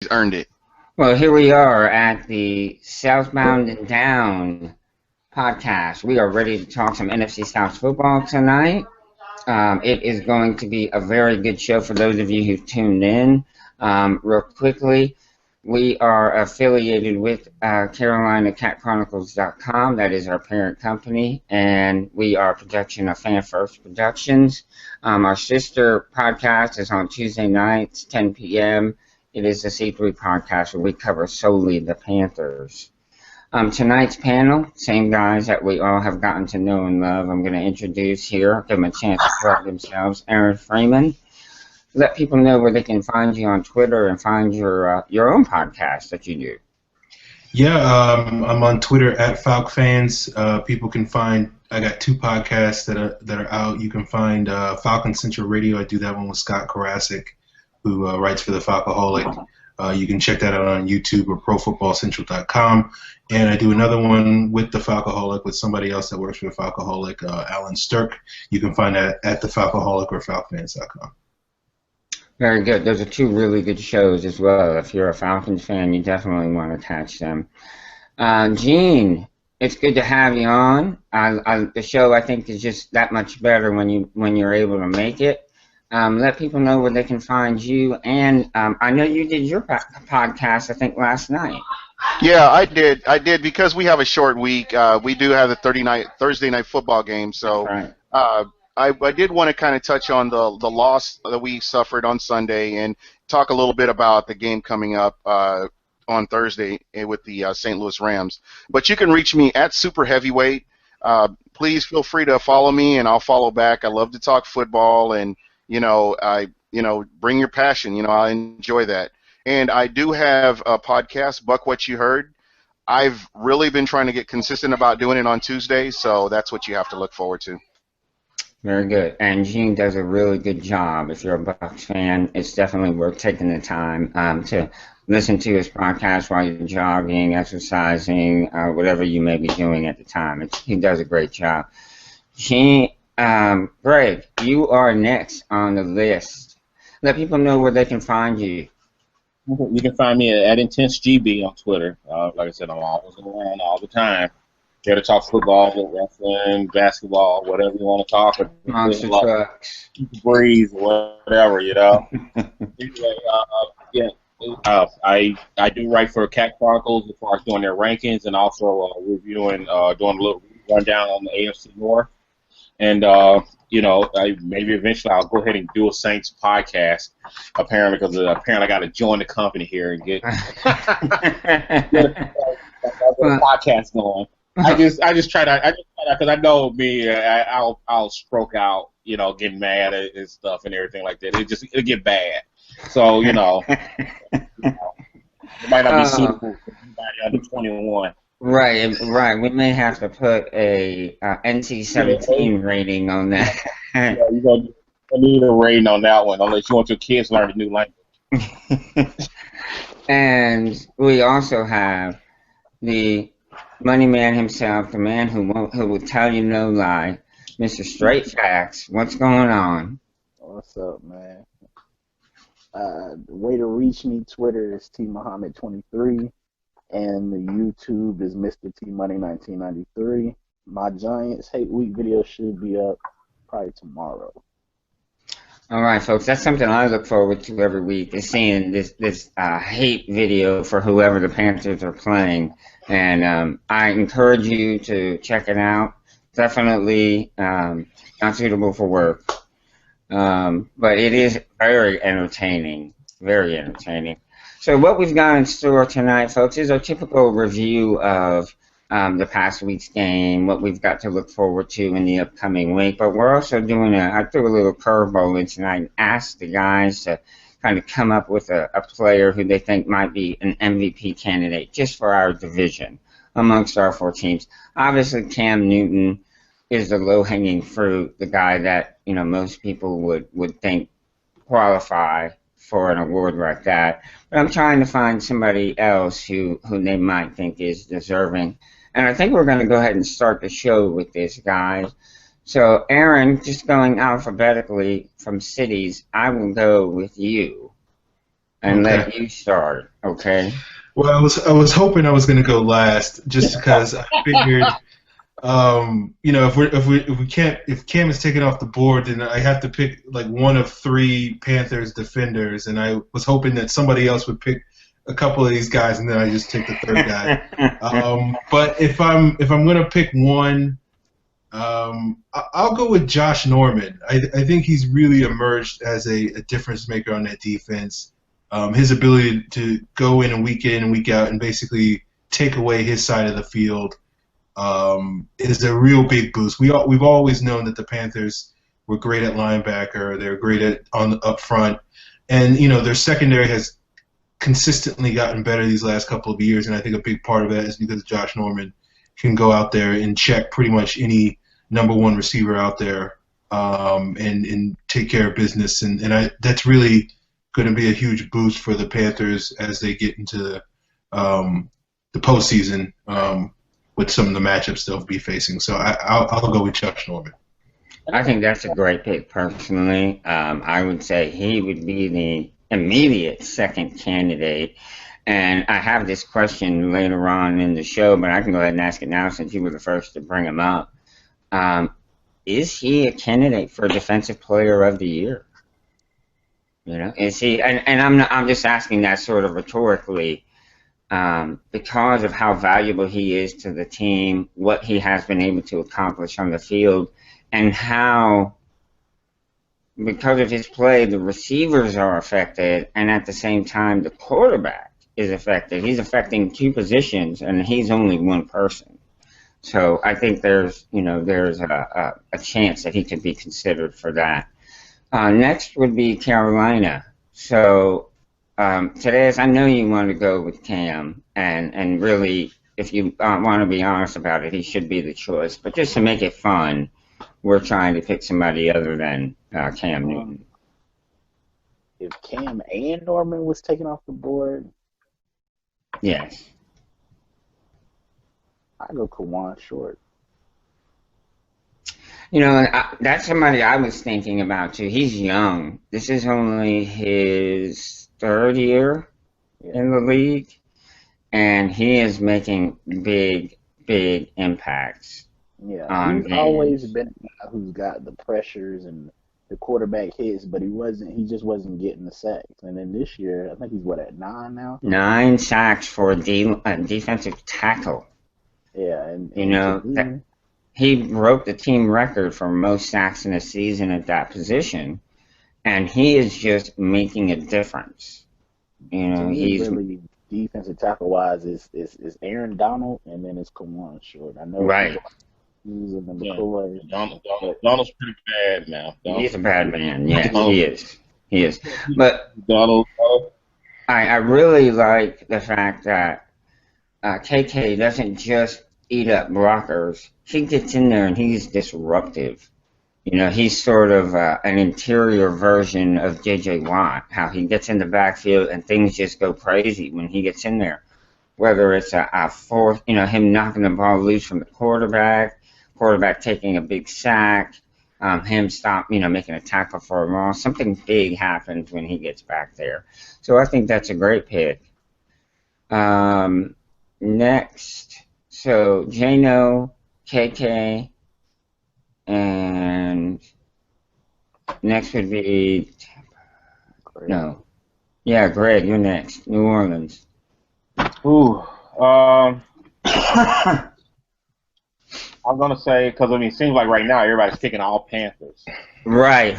He's earned it. Well, here we are at the Southbound and Down podcast. We are ready to talk some NFC South football tonight. It is going to be a very good show for those of you who've tuned in. Real quickly, we are affiliated with CarolinaCatChronicles.com. That is our parent company, and we are a production of Fan First Productions. Our sister podcast is on Tuesday nights, 10 p.m. It is a C3 podcast where we cover solely the Panthers. Tonight's panel, same guys that we all have gotten to know and love. I'm going to introduce here, give them a chance to plug themselves. Aaron Freeman. Let people know where they can find you on Twitter and find your own podcast that you do. Yeah, I'm on Twitter at FalcFans. People can find, I got 2 podcasts that are out. You can find Falcon Central Radio. I do that one with Scott Karasik, who writes for the Falcoholic. You can check that out on YouTube or ProFootballCentral.com. And I do another one with the Falcoholic with somebody else that works for the Falcoholic, Alan Stirk. You can find that at the Falcoholic or FalcFans.com. Very good. Those are 2 really good shows as well. If you're a Falcons fan, you definitely want to catch them. Gene, it's good to have you on. The show, I think, is just that much better when you're able to make it. Let people know where they can find you. And I know you did your podcast, I think, last night. Yeah, I did because we have a short week. We do have the Thursday night football game, so Right. I did want to kind of touch on the loss that we suffered on Sunday and talk a little bit about the game coming up on Thursday with the St. Louis Rams. But you can reach me at Super Heavyweight. Please feel free to follow me, and I'll follow back. I love to talk football, and bring your passion. I enjoy that. And I do have a podcast, Buck What You Heard. I've really been trying to get consistent about doing it on Tuesdays, so that's what you have to look forward to. Very good. And Gene does a really good job. If you're a Bucs fan, it's definitely worth taking the time to listen to his podcast while you're jogging, exercising, whatever you may be doing at the time. He does a great job. Gene, Greg, you are next on the list. Let people know where they can find you. You can find me at IntenseGB on Twitter. Like I said, I'm always around all the time. Here to talk football, wrestling, basketball, whatever you want to talk. Monster trucks. Breeze, whatever, I do write for Cat Chronicles as far as doing their rankings and also reviewing, doing a little rundown on the AFC North. And, maybe eventually I'll go ahead and do a Saints podcast, apparently, because apparently I got to join the company here and get a podcast going. I just try to, because I know me, I'll stroke out, getting mad and stuff and everything like that. It'll get bad. So, it might not be suitable for anybody under 21. Right. We may have to put a NC-17 rating on that. Yeah, you're going to need a rating on that one, unless you want your kids to learn a new language. And we also have the money man himself, the man who will tell you no lie, Mr. Straight Facts. What's going on? What's up, man? The way to reach me, Twitter is TMuhammad23. And the YouTube is Mr. T Money 1993. My Giants Hate Week video should be up probably tomorrow. All right, folks. That's something I look forward to every week, is seeing this hate video for whoever the Panthers are playing. And I encourage you to check it out. Definitely not suitable for work, but it is very entertaining. Very entertaining. So what we've got in store tonight, folks, is our typical review of the past week's game, what we've got to look forward to in the upcoming week. But we're also doing I threw a little curveball in tonight and asked the guys to kind of come up with a player who they think might be an MVP candidate just for our division amongst our 4 teams. Obviously, Cam Newton is the low-hanging fruit, the guy that most people would think qualify for an award like that. But I'm trying to find somebody else who they might think is deserving. And I think we're going to go ahead and start the show with this, guys. So, Aaron, just going alphabetically from cities, I will go with you. and Okay. let you start. Okay. Well, I was hoping I was going to go last, just because I figured, if Cam is taken off the board, then I have to pick like one of three Panthers defenders, and I was hoping that somebody else would pick a couple of these guys, and then I just take the third guy. But if I'm going to pick one, I'll go with Josh Norman. I think he's really emerged as a difference maker on that defense. His ability to go in and week out and basically take away his side of the field is a real big boost. We've always known that the Panthers were great at linebacker. They're great at up front, and their secondary has consistently gotten better these last couple of years. And I think a big part of that is because Josh Norman can go out there and check pretty much any number one receiver out there and take care of business. And that's really going to be a huge boost for the Panthers as they get into the postseason with some of the matchups they'll be facing. So I'll go with Josh Norman. I think that's a great pick personally. I would say he would be the immediate second candidate. And I have this question later on in the show, but I can go ahead and ask it now since you were the first to bring him up. Is he a candidate for Defensive Player of the Year? Is he? And I'm just asking that sort of rhetorically, because of how valuable he is to the team, what he has been able to accomplish on the field, and how, because of his play, the receivers are affected, and at the same time, the quarterback is affected. He's affecting two positions, and he's only one person. So I think there's a chance that he could be considered for that. Next would be Carolina. So today, I know you want to go with Cam, and really, if you want to be honest about it, he should be the choice. But just to make it fun, we're trying to pick somebody other than Cam Newton. If Cam and Norman was taken off the board, yes, I go Kawan Short. That's somebody I was thinking about too. He's young. This is only his third year in the league, and he is making big impacts. Yeah, he's always been a guy who's got the pressures and the quarterback hits, but he just wasn't getting the sacks. And then this year, I think he's at 9 now? 9 sacks for a defensive tackle. Yeah, and he broke the team record for most sacks in a season at that position, and he is just making a difference. He's really defensive tackle wise is Aaron Donald, and then it's Kawan Short. I know right. Donald's pretty bad now. He's a bad man. Yes, he is. But Donald. I really like the fact that KK doesn't just eat up blockers. He gets in there and he's disruptive. He's sort of an interior version of J.J. Watt, how he gets in the backfield and things just go crazy when he gets in there. Whether it's a fourth, him knocking the ball loose from the quarterback taking a big sack, him making a tackle for a loss. Something big happens when he gets back there. So I think that's a great pick. Next, so Jano, KK, and next would be Greg, you're next. New Orleans. Ooh, I'm gonna say because it seems like right now everybody's picking all Panthers. Right.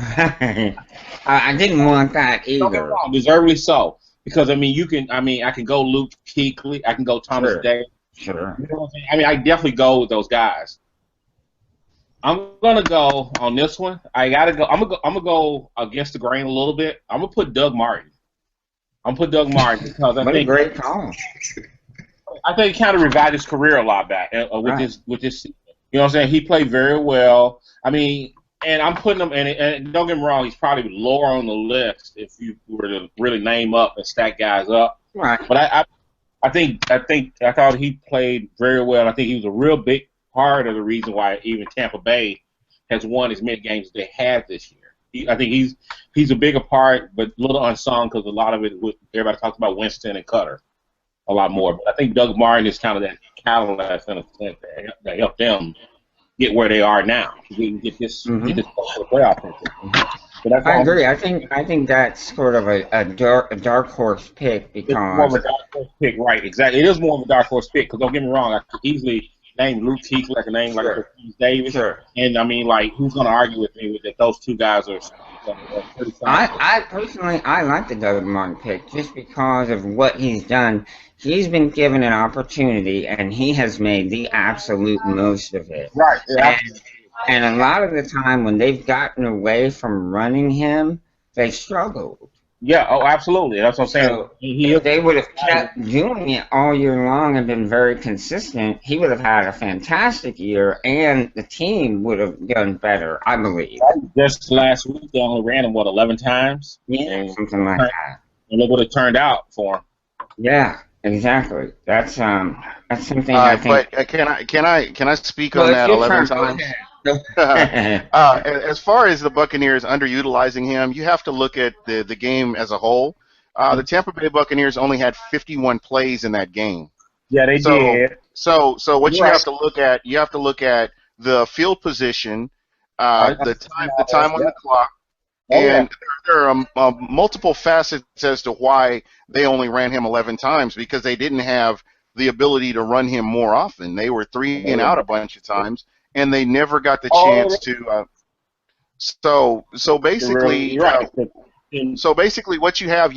I didn't want that either. No, deservedly so. Because I can go Luke Kuechly, I can go Thomas Day. Sure. You know what I'm saying? I definitely go with those guys. I'm gonna go on this one. I'm gonna go against the grain a little bit. I'm gonna put Doug Martin. Because I think a great call. I think he kind of revived his career a lot back with this. You know what I'm saying? He played very well. And I'm putting him. And don't get me wrong, he's probably lower on the list if you were to really name up and stack guys up. Right. But I thought he played very well. I think he was a real big part of the reason why even Tampa Bay has won as many games as they have this year. I think he's a bigger part, but a little unsung because a lot of it, everybody talks about Winston and Cutter a lot more. But I think Doug Martin is kind of that catalyst in a sense that helped them get where they are now. We can get this playoff picture. So that's I agree. I think that's sort of a dark horse pick because it's more of a dark horse pick, right? Exactly. It is more of a dark horse pick because don't get me wrong, I could easily name Luke Kuechly, like a name like Steve Davis, and I mean, like, who's going to argue with me that those two guys are pretty solid? I personally like the Doug Martin pick just because of what he's done. He's been given an opportunity, and he has made the absolute most of it. Right. Yeah. And a lot of the time when they've gotten away from running him, they've struggled. Yeah, oh, absolutely. That's what I'm saying. So if they would have kept doing it all year long and been very consistent, he would have had a fantastic year, and the team would have done better, I believe. Just last week, they only ran him, 11 times? Yeah, something like that. And look what it turned out for him. Yeah, exactly. That's something I think. But can I speak on that 11 times? As far as the Buccaneers underutilizing him, you have to look at the game as a whole. The Tampa Bay Buccaneers only had 51 plays in that game. Yeah, they did. So what you have to look at, the field position, the time on the clock, and there are multiple facets as to why they only ran him 11 times because they didn't have the ability to run him more often. They were 3 and out a bunch of times. And they never got the chance to. So basically, what you have,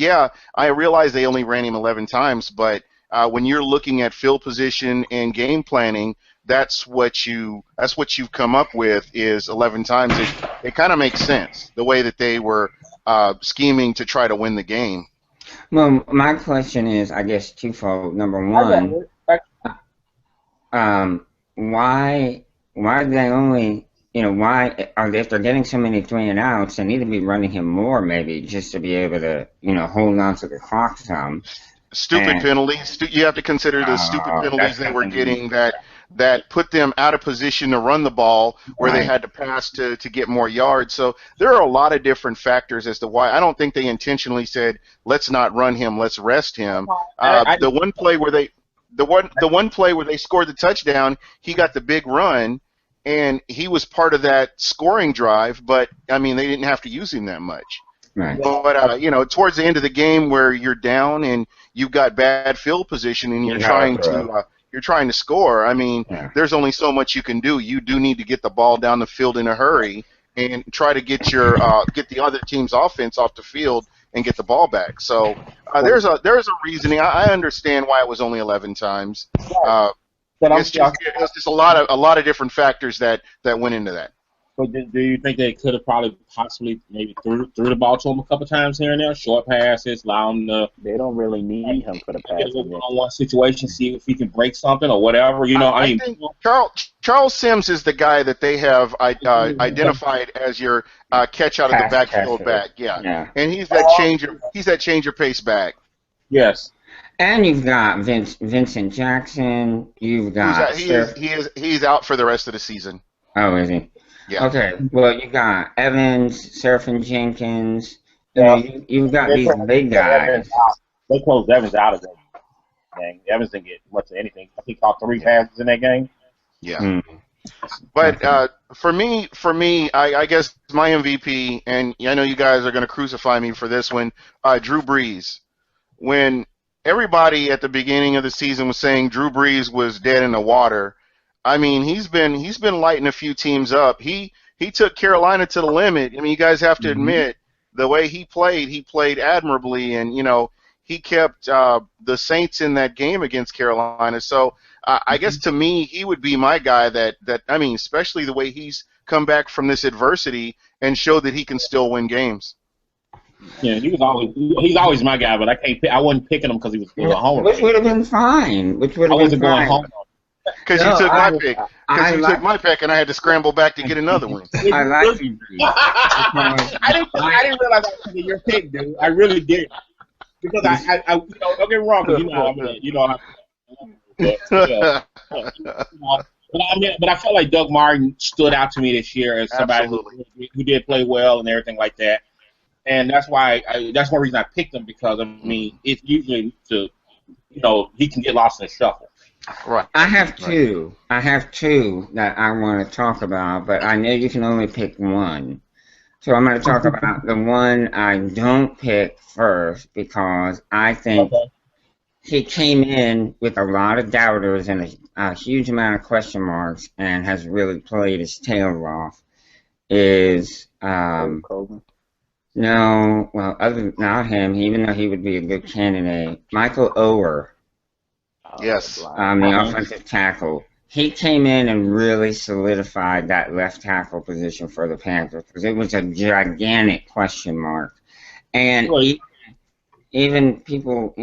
I realize they only ran him 11 times, but when you're looking at field position and game planning, that's what you've come up with is 11 times. It kind of makes sense the way that they were scheming to try to win the game. Well, my question is, I guess, twofold. Number one, why do they only, why are they, if they're getting so many 3 and outs, they need to be running him more maybe just to be able to, hold on to the clock some. Stupid penalties. You have to consider the stupid penalties they were getting that put them out of position to run the ball where they had to pass to get more yards. So there are a lot of different factors as to why. I don't think they intentionally said, let's not run him, let's rest him. The one play where they scored the touchdown, he got the big run, and he was part of that scoring drive, but, I mean, they didn't have to use him that much. Right. But, towards the end of the game where you're down and you've got bad field position and you're trying to score, I mean, there's only so much you can do. You do need to get the ball down the field in a hurry and try to get get the other team's offense off the field and get the ball back. So there's a reasoning. I understand why it was only 11 times. It's just a lot of different factors that went into that. But do you think they could have possibly maybe threw the ball to him a couple times here and there, short passes, allow him to? They don't really need him for the pass. Get a one-on-one situation, see if he can break something or whatever. I think Charles Sims is the guy that they have identified as your catch out of the backfield back. Yeah, and he's that changer pace back. Yes. And you've got Vincent Jackson. You've got he's out for the rest of the season. Oh, is he? Yeah. Okay. Well, you got Evans, Serafin Jenkins. You've got these big guys. They closed Evans out of that game. Evans didn't get much of anything. I think he caught 3 passes in that game. Yeah. Mm-hmm. But for me, I guess my MVP, and I know you guys are going to crucify me for this one, Drew Brees. When everybody at the beginning of the season was saying Drew Brees was dead in the water, I mean, he's been lighting a few teams up. He took Carolina to the limit. I mean, you guys have to admit the way he played admirably, and he kept the Saints in that game against Carolina. So I guess to me, he would be my guy. That I mean, especially the way he's come back from this adversity and showed that he can still win games. Yeah, he's always my guy, but I wasn't picking him because he was going home. Which would have been fine. I wasn't going home. Because you took my pick. Because you took my pick, and I had to scramble back to get another one. I like you. I didn't realize I was your pick, dude. I really did. Because I don't get me wrong, because but I felt like Doug Martin stood out to me this year as somebody Absolutely. who did play well and everything like that. And that's why that's one reason I picked him, because I mean it's usually he can get lost in the shuffle. Right. I have two. I have two that I want to talk about, but I know you can only pick one. So I'm going to talk about the one I don't pick first because I think he came in with a lot of doubters and a huge amount of question marks and has really played his tail off. Is no, well, not him, even though he would be a good candidate, Michael Oher. Yes. The offensive tackle. He came in and really solidified that left tackle position for the Panthers because it was a gigantic question mark. And even people,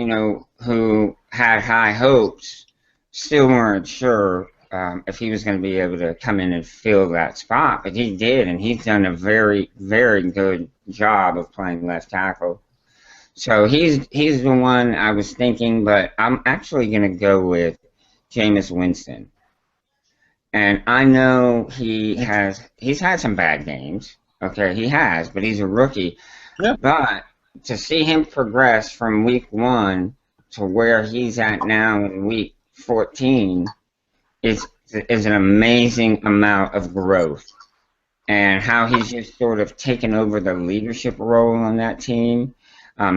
who had high hopes still weren't sure if he was going to be able to come in and fill that spot. But he did, and he's done a very, very good job of playing left tackle. So he's the one I was thinking, but I'm actually going to go with Jameis Winston. And I know he's had some bad games. Okay, he has, but he's a rookie. Yeah. But to see him progress from week 1 to where he's at now in week 14 is an amazing amount of growth. And how he's just sort of taken over the leadership role on that team.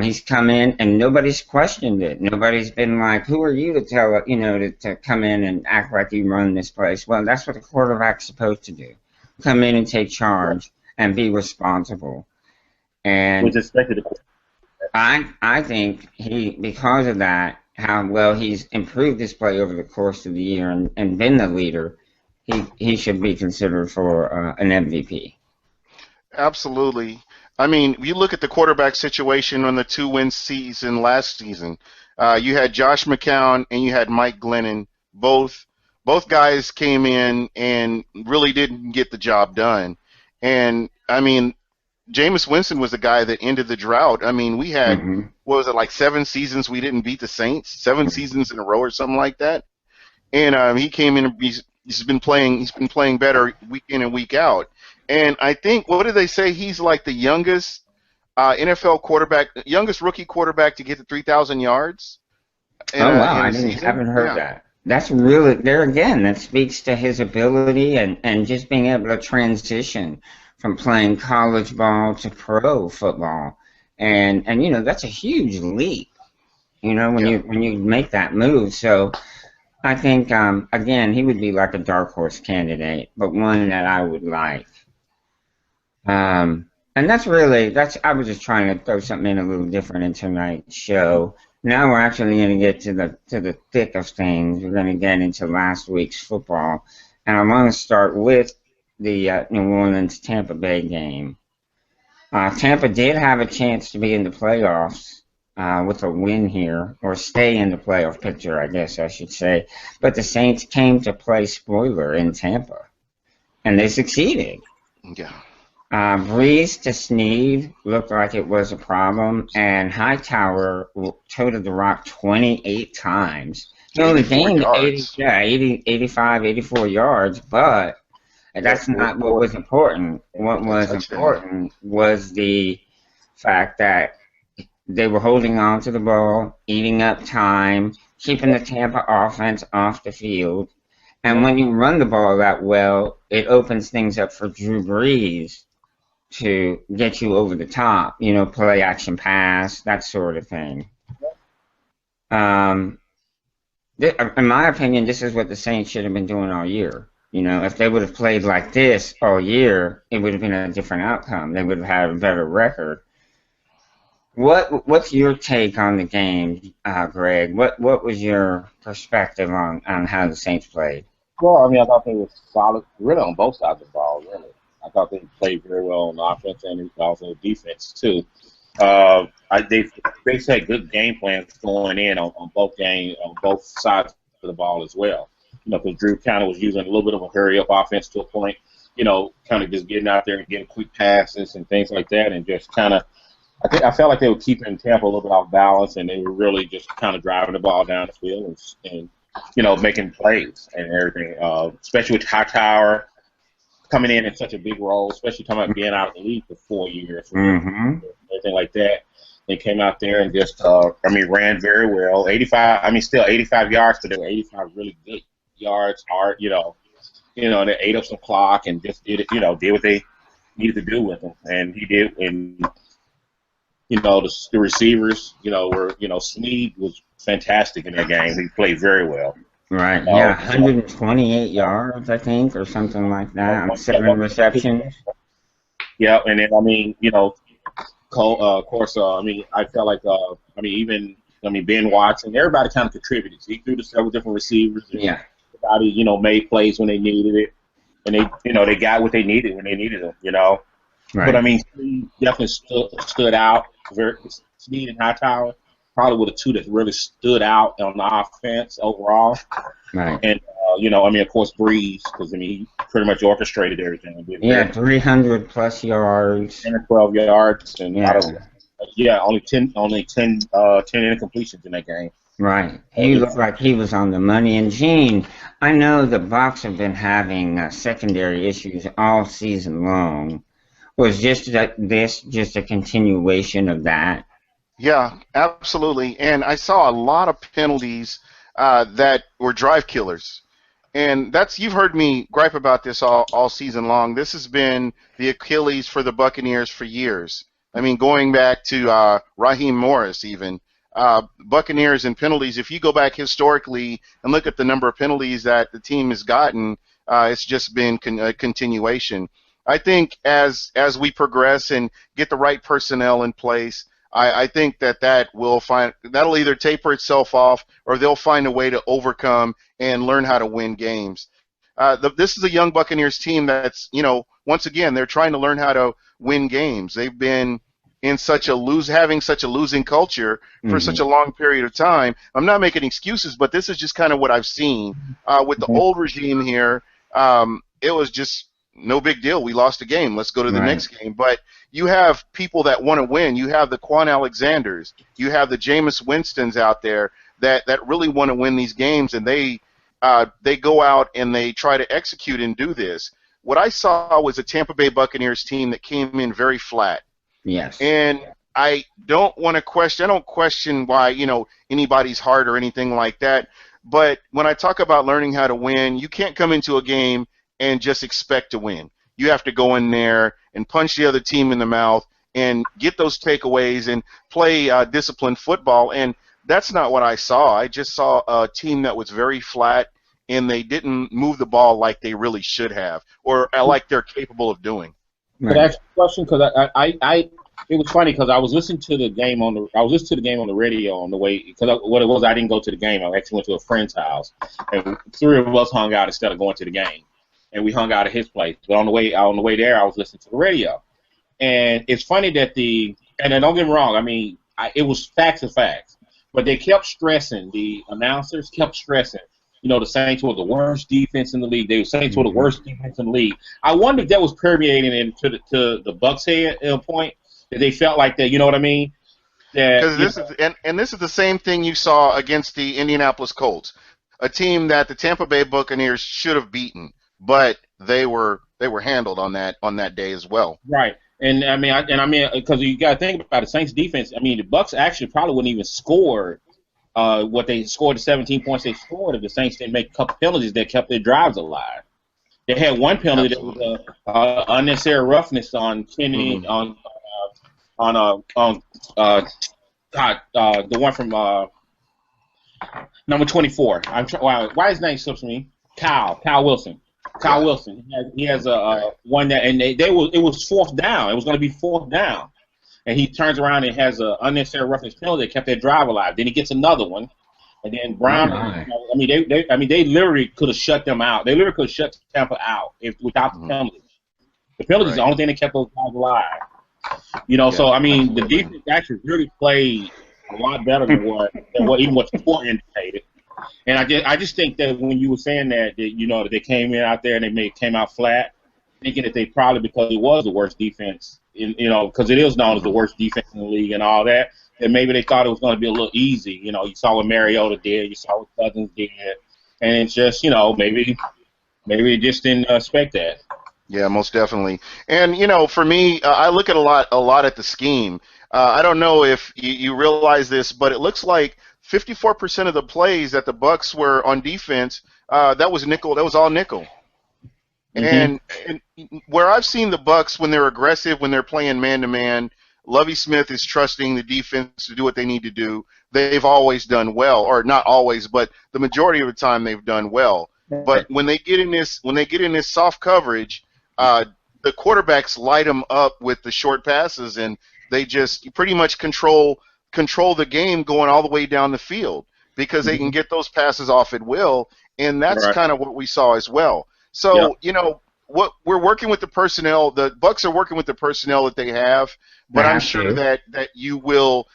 He's come in and nobody's questioned it. Nobody's been like, "Who are you to tell to come in and act like you run this place?" Well, that's what a quarterback's supposed to do: come in and take charge and be responsible. And was expected to. I think because of that, how well he's improved his play over the course of the year and been the leader, he should be considered for an MVP. Absolutely. I mean, you look at the quarterback situation on the 2-win season last season. You had Josh McCown and you had Mike Glennon. Both guys came in and really didn't get the job done. And I mean, Jameis Winston was the guy that ended the drought. I mean, we had what was it, like 7 seasons we didn't beat the Saints, 7 seasons in a row or something like that. And he came in and he's been playing better week in and week out. And I think, what did they say? He's like the youngest NFL quarterback, youngest rookie quarterback to get to 3,000 yards. Wow, I haven't heard that. That's really, there again, that speaks to his ability and just being able to transition from playing college ball to pro football. And that's a huge leap, when you make that move. So I think, again, he would be like a dark horse candidate, but one that I would like. And I was just trying to throw something in a little different in tonight's show. Now we're actually going to get to the thick of things. We're going to get into last week's football. And I want to start with the New Orleans-Tampa Bay game. Tampa did have a chance to be in the playoffs with a win here, or stay in the playoff picture, I guess I should say. But the Saints came to play spoiler in Tampa, and they succeeded. Yeah. Breeze to Snead looked like it was a problem, and Hightower toted the rock 28 times. He only gained 85, 84 yards, but that's not what was important. What was important was the fact that they were holding on to the ball, eating up time, keeping the Tampa offense off the field. And when you run the ball that well, it opens things up for Drew Brees to get you over the top, play action pass, that sort of thing. In my opinion, this is what the Saints should have been doing all year. If they would have played like this all year, it would have been a different outcome. They would have had a better record. What's your take on the game, Greg? What was your perspective on how the Saints played? Well, I mean, I thought they were solid, really, on both sides of the ball, really. I thought they played very well on offense and also defense, too. They had good game plans going in on both sides of the ball as well. Because Drew kind of was using a little bit of a hurry-up offense to a point, kind of just getting out there and getting quick passes and things like that, and just kind of, I felt like they were keeping Tampa a little bit off balance, and they were really just kind of driving the ball down the field and making plays and everything, especially with Hightower coming in such a big role, especially coming out being out of the league for 4 years, everything like that. They came out there and just, ran very well. 85 yards, but they were 85 really good yards. They ate up some clock and just did what they needed to do with him, and he did. And the receivers, Snead was fantastic in that game. He played very well. Right. Yeah, 128 yards, I think, or something like that on 7 receptions. Yeah, and then of course, I felt like Ben Watson, everybody kind of contributed. He threw to several different receivers. Yeah. Everybody, made plays when they needed it, and they got what they needed when they needed them. Right. But Snead definitely stood out. Snead and Hightower probably were the two that really stood out on the offense overall. Right. And of course, Breeze, because he pretty much orchestrated everything. Yeah, 300 plus yards. 10 or 12 yards, and only 10 incompletions in that game. Right. He looked like he was on the money. And Gene, I know the Bucs have been having secondary issues all season long. Was just a continuation of that? Yeah, absolutely. And I saw a lot of penalties that were drive killers. And you've heard me gripe about this all season long. This has been the Achilles for the Buccaneers for years. Going back to Raheem Morris even. Buccaneers and penalties, if you go back historically and look at the number of penalties that the team has gotten, it's just been a continuation. I think as we progress and get the right personnel in place, I think that'll either taper itself off or they'll find a way to overcome and learn how to win games. This is a young Buccaneers team that's, once again, they're trying to learn how to win games. They've been in having such a losing culture for such a long period of time. I'm not making excuses, but this is just kind of what I've seen. With the old regime here, it was just no big deal. We lost a game. Let's go to the next game. But you have people that want to win. You have the Quan Alexanders. You have the Jameis Winstons out there that really want to win these games, and they go out and they try to execute and do this. What I saw was a Tampa Bay Buccaneers team that came in very flat. Yes. And I don't question why, anybody's heart or anything like that. But when I talk about learning how to win, you can't come into a game and just expect to win. You have to go in there and punch the other team in the mouth and get those takeaways and play disciplined football. And that's not what I saw. I just saw a team that was very flat, and they didn't move the ball like they really should have or like they're capable of doing. Could I ask you a question? Because it was funny because I was listening to the game on the radio on the way. Because what it was, I didn't go to the game. I actually went to a friend's house, and 3 of us hung out instead of going to the game. And we hung out at his place. But on the way there, I was listening to the radio. And it's funny that and don't get me wrong, it was facts and facts. But they kept stressing, the announcers kept stressing, the Saints were the worst defense in the league. The Saints were the worst defense in the league. I wonder if that was permeating into the Bucs' head at a point, that they felt like that, you know what I mean? Because this is the same thing you saw against the Indianapolis Colts, a team that the Tampa Bay Buccaneers should have beaten. But they were handled on that day as well. Right, and because you got to think about the Saints defense. The Bucs actually probably wouldn't even score what they scored, the 17 points they scored, if the Saints didn't make a couple penalties that kept their drives alive. They had one penalty Absolutely. That was unnecessary roughness on Kenny the one from number 24. Why his name slips me? Kyle Wilson. Kyle Wilson. He has a one that, and it was fourth down. It was going to be fourth down, and he turns around and has an unnecessary roughness penalty that kept their drive alive. Then he gets another one, and then Brown. They literally could have shut them out. They literally could have shut Tampa out without the penalties. The penalties is the only thing that kept those guys alive. The defense actually really played a lot better than what the score indicated. And I just think that when you were saying that they came in out there and they came out flat, thinking that they probably, because it was the worst defense, because it is known as the worst defense in the league and all that, and maybe they thought it was going to be a little easy. You know, you saw what Mariota did, you saw what Cousins did, and it's just, you know, maybe they just didn't expect that. Yeah, most definitely. And for me, I look at a lot at the scheme. I don't know if you realize this, but it looks like 54% of the plays that the Bucks were on defense, that was nickel. That was all nickel. Mm-hmm. And where I've seen the Bucks when they're aggressive, when they're playing man to man, Lovie Smith is trusting the defense to do what they need to do. They've always done well, or not always, but the majority of the time they've done well. But when they get in this soft coverage, the quarterbacks light them up with the short passes, and they just pretty much control the game going all the way down the field because they can get those passes off at will, and that's Right. kind of what we saw as well. So, what we're working with the personnel, the Bucks are working with the personnel that they have, but I'm sure that you'll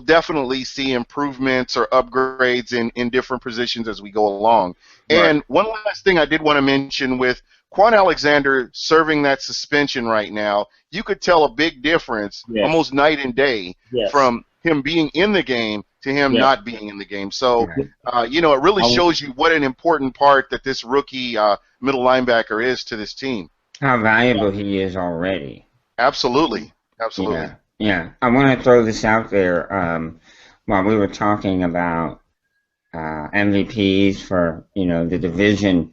definitely see improvements or upgrades in different positions as we go along. Right. And one last thing I did want to mention with Quan Alexander serving that suspension right now, you could tell a big difference, Yes. almost night and day, Yes. from him being in the game to him Yes. not being in the game. So, Right. it really shows you what an important part that this rookie middle linebacker is to this team. How valuable he is already. Absolutely. Yeah. I want to throw this out there. While we were talking about MVPs for the division,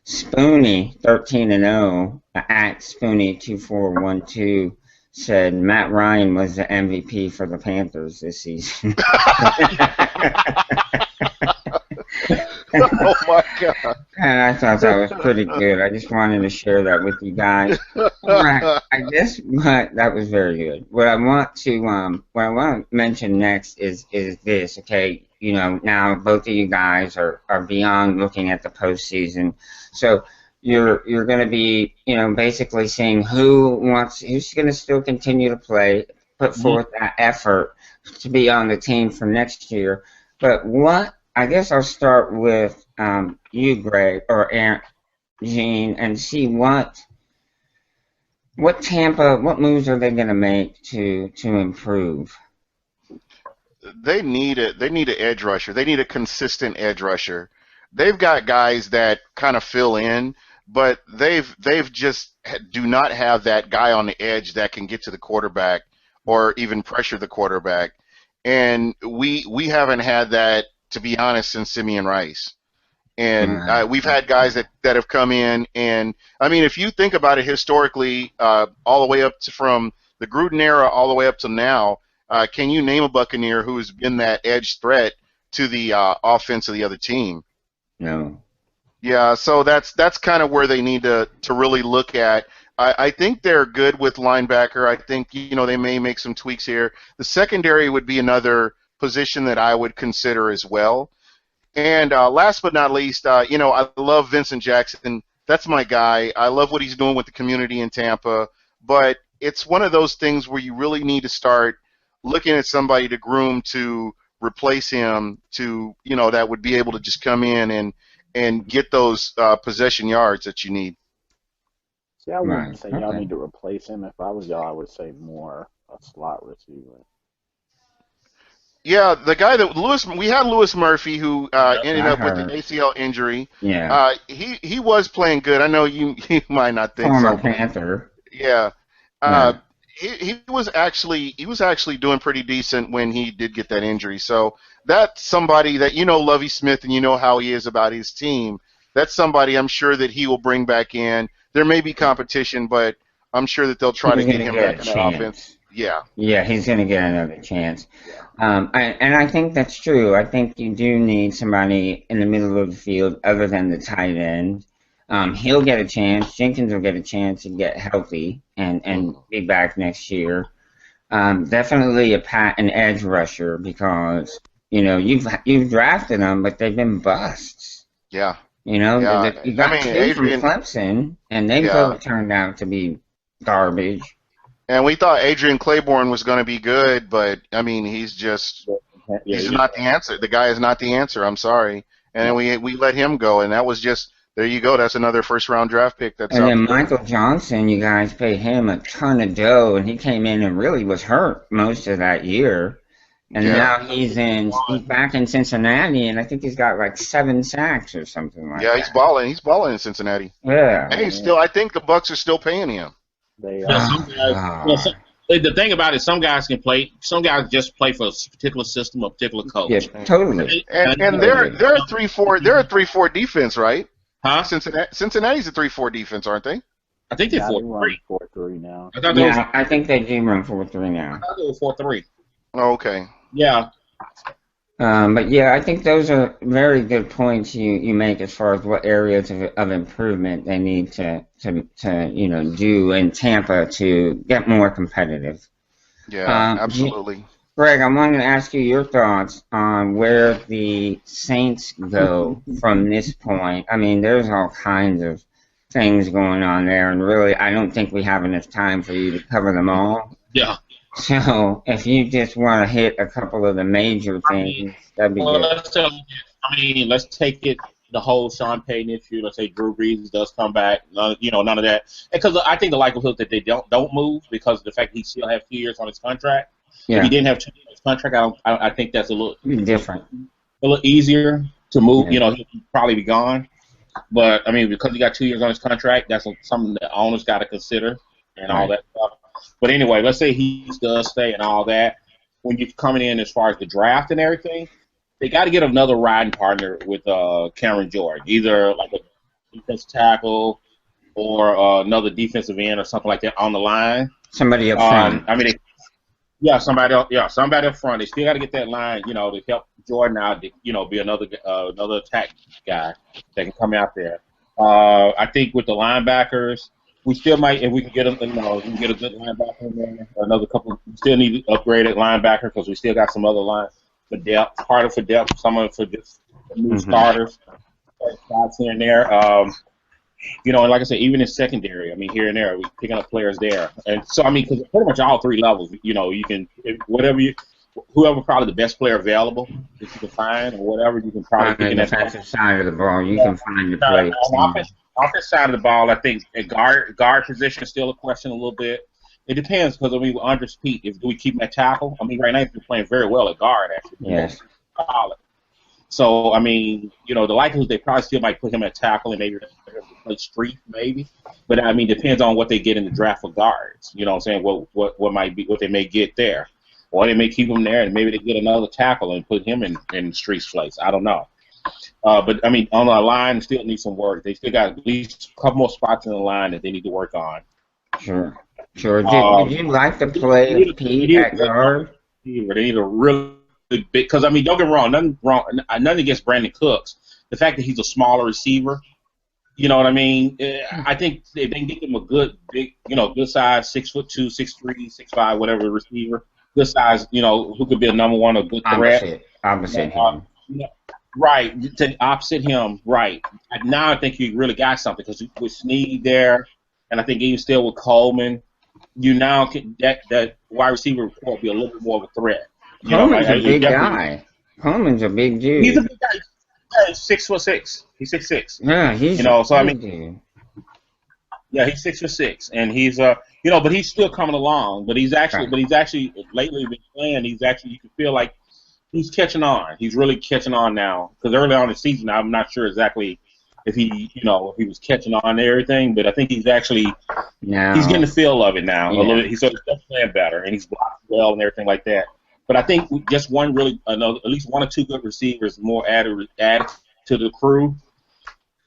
Spoonie 13-0 at Spoonie2412 said Matt Ryan was the MVP for the Panthers this season. Oh my God! And I thought that was pretty good. I just wanted to share that with you guys. Right. I guess, but that was very good. What I want to mention next is this. Okay, now both of you guys are beyond looking at the postseason, so you're going to be basically seeing who's going to still continue to play, put forth that effort to be on the team for next year. But I guess I'll start with you, Greg, or Gene, and see what moves are they going to make to improve? They need an edge rusher. They need a consistent edge rusher. They've got guys that kind of fill in, but they've just do not have that guy on the edge that can get to the quarterback or even pressure the quarterback. And we haven't had that, to be honest, since Simeon Rice. And we've had guys that have come in, and I mean, if you think about it historically, all the way up from the Gruden era all the way up to now, can you name a Buccaneer who has been that edge threat to the offense of the other team? No. Yeah, so that's kind of where they need to really look at. I think they're good with linebacker. I think they may make some tweaks here. The secondary would be another position that I would consider as well. And last but not least, I love Vincent Jackson. That's my guy. I love what he's doing with the community in Tampa. But it's one of those things where you really need to start looking at somebody to groom to replace him to, that would be able to just come in and get those possession yards that you need. See, I wouldn't say y'all need to replace him. If I was y'all, I would say more a slot receiver. Yeah, the guy that we had Lewis Murphy, who ended up with an ACL injury. Yeah. He was playing good. I know you might not think Former so. Panther. Yeah. He was actually doing pretty decent when he did get that injury. So that's somebody that Lovie Smith, and how he is about his team. That's somebody I'm sure that he will bring back in. There may be competition, but I'm sure that they'll try to get him back in that offense. Yeah. Yeah, he's going to get another chance. And I think that's true. I think you do need somebody in the middle of the field other than the tight end. He'll get a chance. Jenkins will get a chance to get healthy and be back next year. Definitely an edge rusher because you've drafted them, but they've been busts. Yeah. You got two from Clemson, and they both turned out to be garbage. And we thought Adrian Claiborne was going to be good, but I mean, he's not the answer. The guy is not the answer. I'm sorry. And then we let him go, and that was just. There you go. That's another first-round draft pick. And then Michael Johnson, you guys paid him a ton of dough, and he came in and really was hurt most of that year. And Yeah. now he's back in Cincinnati, and I think he's got like 7 sacks or something like Yeah, that. he's balling. He's balling in Cincinnati. Yeah. And he's still. I think the Bucks are still paying him. They Yeah, some guys. Ah. The thing about it, some guys can play. Some guys just play for a particular system, a particular coach. Yeah, totally. And they're a 3-4. They're a 3-4 defense, right? Huh? Cincinnati's a 3-4 defense, aren't they? I think they're Nah, they run 4-3. 4-3 now. I thought they Yeah, I think they do run 4-3 now. were 4-3. Oh, okay. Yeah. But yeah, I think those are very good points you make as far as what areas of improvement they need to do in Tampa to get more competitive. Yeah, absolutely. Greg, I wanted to ask you your thoughts on where the Saints go from this point. I mean, there's all kinds of things going on there, and really, I don't think we have enough time for you to cover them all. Yeah. So, if you just want to hit a couple of the major things, that'd be good. Let's take it the whole Sean Payton issue. Let's say Drew Brees does come back. None of that. Because I think the likelihood that they don't move because of the fact that he still has 2 years on his contract. Yeah. If he didn't have 2 years on his contract, I think that's a little different, a little easier to move. Yeah. He'll probably be gone. But I mean, because he got 2 years on his contract, that's something the owners got to consider and all that stuff. But anyway, let's say he does stay and all that. When you're coming in as far as the draft and everything, they got to get another riding partner with Cameron Jordan, either like a defensive tackle or another defensive end or something like that on the line. Somebody up front. Somebody up front. They still got to get that line, to help Jordan out, to, be another attack guy that can come out there. I think with the linebackers, we still might, if we can get a good linebacker in there, another couple. We still need to upgrade at linebacker because we still got some other lines for depth, harder for depth, some of it for just new starters, spots here and there. And like I said, even in secondary, I mean, here and there, we're picking up players there. And so, I mean, because pretty much all 3 levels, you can, whoever probably the best player available that you can find or whatever, you can probably pick in that defensive side of the ball. You can find the play. Offensive side of the ball, I think at guard position is still a question a little bit. It depends because, with Andres Pete, do we keep him at tackle? I mean, right now he's been playing very well at guard, actually. Yes. So, I mean, the likelihood they probably still might put him at tackle and maybe play street, maybe. But, I mean, depends on what they get in the draft for guards. You know what I'm saying? What they may get there. Or they may keep him there and maybe they get another tackle and put him in street's place. I don't know. But, I mean, on the line, still need some work. They still got at least a couple more spots in the line that they need to work on. Sure. Did you like the play of Pete at guard? They need a really big, because, I mean, don't get me wrong, nothing against Brandon Cooks. The fact that he's a smaller receiver, you know what I mean? I think they can get him a good, big, good size, 6'2", 6'3", 6'5", whatever receiver. Good size, who could be a number one, a good threat. Opposite him. Right, opposite him, right. Now I think you really got something because with Snead there, and I think even still with Coleman, you now can that wide receiver will be a little bit more of a threat. Coleman's a big guy. Coleman's a big dude. He's a big guy. He's 6'6". He's 6'6". Yeah, he's so I mean, dude. Yeah, he's 6'6", and he's but he's still coming along. But he's actually lately been playing. He's actually, you can feel like he's catching on. He's really catching on now. Because early on in the season, I'm not sure exactly if he was catching on and everything. But I think he's actually he's getting the feel of it now. Yeah. A little bit. He's playing better, and he's blocked well and everything like that. But I think just at least 1 or 2 good receivers more added to the crew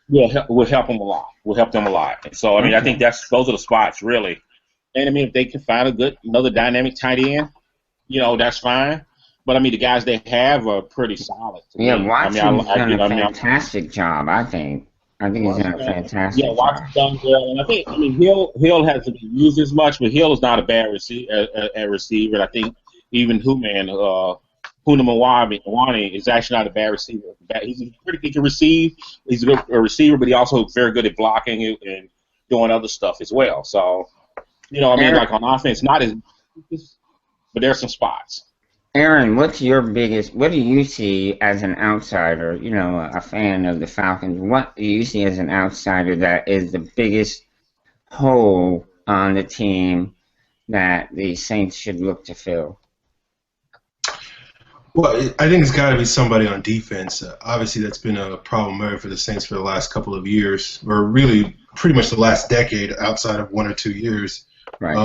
will help them a lot. Will help them a lot. So I mean, I think those are the spots really. And I mean, if they can find another dynamic tight end, that's fine. But I mean, the guys they have are pretty solid. Watson's done a fantastic job. I think he's done a fantastic job. Watson's done well, and I mean, Hill hasn't been used as much, but Hill is not a bad receiver. And I think even Hunamawani is actually not a bad receiver. He can receive. He's a good receiver, but he also very good at blocking and doing other stuff as well. So, like on offense, not as, but there's some spots. Aaron, what do you see as an outsider, a fan of the Falcons? What do you see as an outsider that is the biggest hole on the team that the Saints should look to fill? Well, I think it's got to be somebody on defense. Obviously, that's been a problem area for the Saints for the last couple of years, or really pretty much the last decade outside of 1 or 2 years. Right.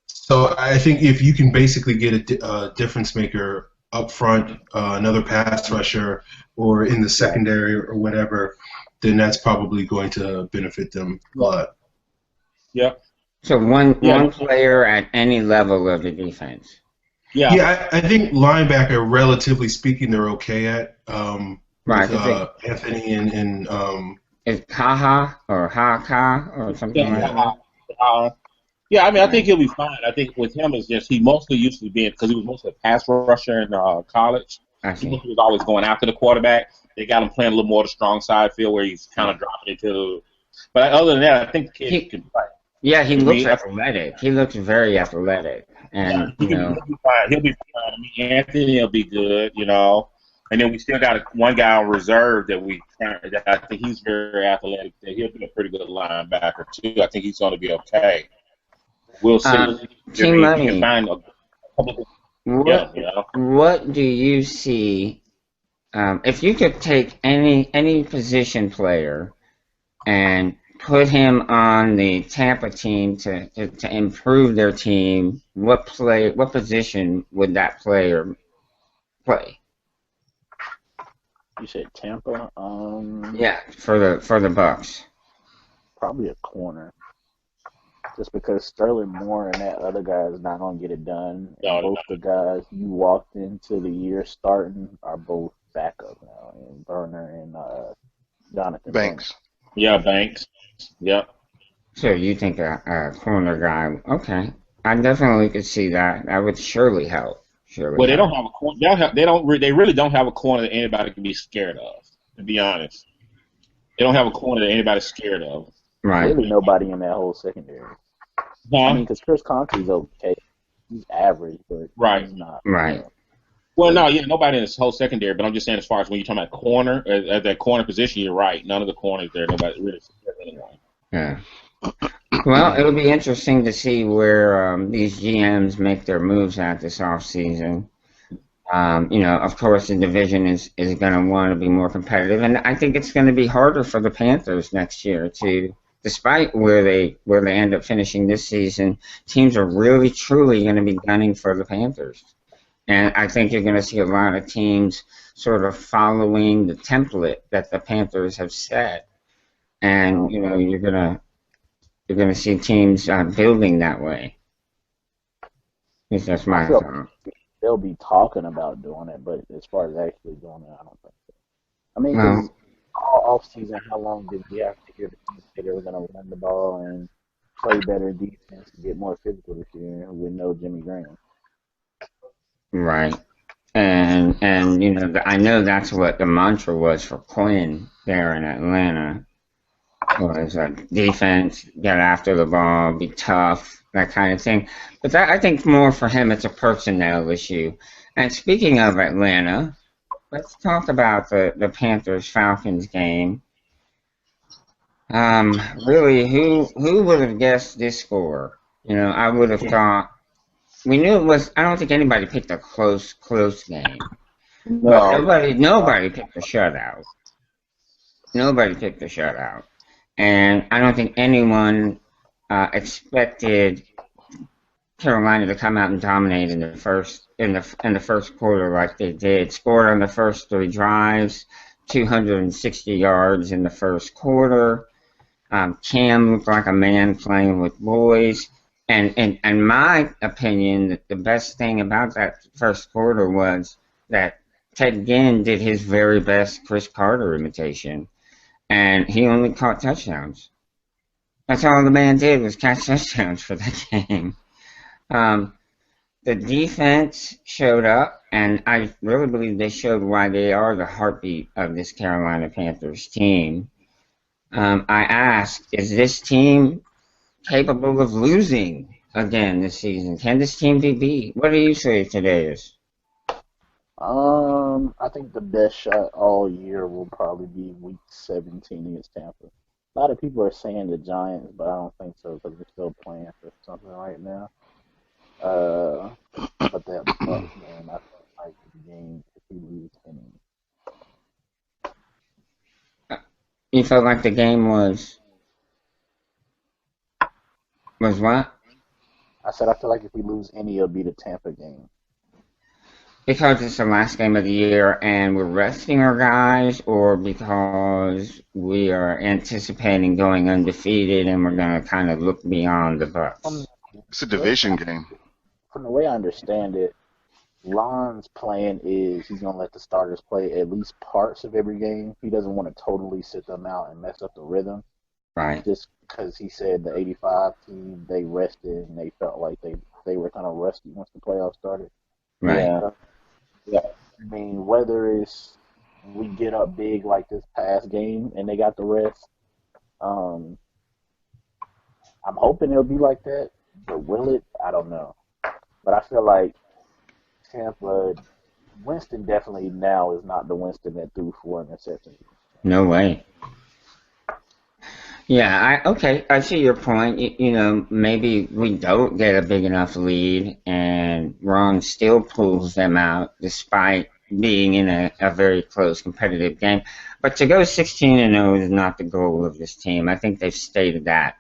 So I think if you can basically get a difference maker up front, another pass rusher, or in the secondary or whatever, then that's probably going to benefit them a lot. Yep. So one player at any level of the defense. Yeah, I think linebacker, relatively speaking, they're okay at. Right. With, Anthony and is Kaha or Haka or something like that? Yeah, I mean, I think he'll be fine. I think with him, it's just he mostly used to being, because he was mostly a pass rusher in college. He was always going after the quarterback. They got him playing a little more the strong side field where he's kind of dropping into. But other than that, I think the kid can play. Yeah, he looks athletic. He looks very athletic, and he'll be fine. He'll be fine. I mean, Anthony will be good, And then we still got one guy on reserve that I think he's very athletic. That he'll be a pretty good linebacker too. I think he's going to be okay. We'll see. Team Money. What do you see? If you could take any position player and put him on the Tampa team to improve their team, what position would that player play? You said Tampa? Yeah, for the Bucks. Probably a corner. Just because Sterling Moore and that other guy is not going to get it done. And both the guys you walked into the year starting are both backup now, and Burner and Jonathan Banks. Yeah, Banks. Yep. So you think a corner guy? Okay, I definitely could see that. That would surely help. Well, they don't have a corner. They really don't have a corner that anybody can be scared of. To be honest, they don't have a corner that anybody's scared of. Right. Really, nobody in that whole secondary. I mean, because Chris Conkley's okay. He's average, but he's not. Right. Well, no, nobody in this whole secondary, but I'm just saying as far as when you're talking about corner, at that corner position, you're right. None of the corners there, nobody really scared anyone. Yeah. Well, it'll be interesting to see where these GMs make their moves at this offseason. Of course, the division is going to want to be more competitive, and I think it's going to be harder for the Panthers next year to. Despite where they end up finishing this season, teams are really truly going to be gunning for the Panthers, and I think you're going to see a lot of teams sort of following the template that the Panthers have set, and you're going to see teams building that way. That's my thought. They'll be talking about doing it, but as far as actually doing it, I don't think so. I mean, all offseason, how long did we have to hear the teams say they were going to run the ball and play better defense and get more physical this year with no Jimmy Graham? Right. And I know that's what the mantra was for Quinn there in Atlanta. Was defense, get after the ball, be tough, that kind of thing. But I think more for him, it's a personnel issue. And speaking of Atlanta, let's talk about the Panthers-Falcons game. Really, who would have guessed this score? I would have thought. We knew it was. I don't think anybody picked a close game. No. But nobody picked a shutout. Nobody picked a shutout, and I don't think anyone expected Carolina to come out and dominate in the first quarter like they did. Scored on the first 3 drives, 260 yards in the first quarter. Cam looked like a man playing with boys. And in my opinion, the best thing about that first quarter was that Ted Ginn did his very best Chris Carter imitation, and he only caught touchdowns. That's all the man did was catch touchdowns for that game. The defense showed up, and I really believe they showed why they are the heartbeat of this Carolina Panthers team. I asked, is this team capable of losing again this season? Can this team be beat? What do you say today is? I think the best shot all year will probably be Week 17 against Tampa. A lot of people are saying the Giants, but I don't think so because they're still playing for something right now. But that Bucks, man, I feel like the game if we lose any. You felt like the game was what? I said I feel like if we lose any, it'll be the Tampa game. Because it's the last game of the year and we're resting our guys, or because we are anticipating going undefeated and we're going to kind of look beyond the Bucks? It's a division game. From the way I understand it, Lon's plan is he's going to let the starters play at least parts of every game. He doesn't want to totally sit them out and mess up the rhythm. Right. Just because he said the 85 team, they rested and they felt like they were kind of rusty once the playoffs started. Right. Yeah. I mean, whether it's we get up big like this past game and they got the rest, I'm hoping it'll be like that. But will it? I don't know. But I feel like Tampa, Winston definitely now is not the Winston that threw 4 interceptions. No way. Yeah, I see your point. You know, maybe we don't get a big enough lead and Ron still pulls them out despite being in a very close competitive game. But to go 16-0 is not the goal of this team. I think they've stated that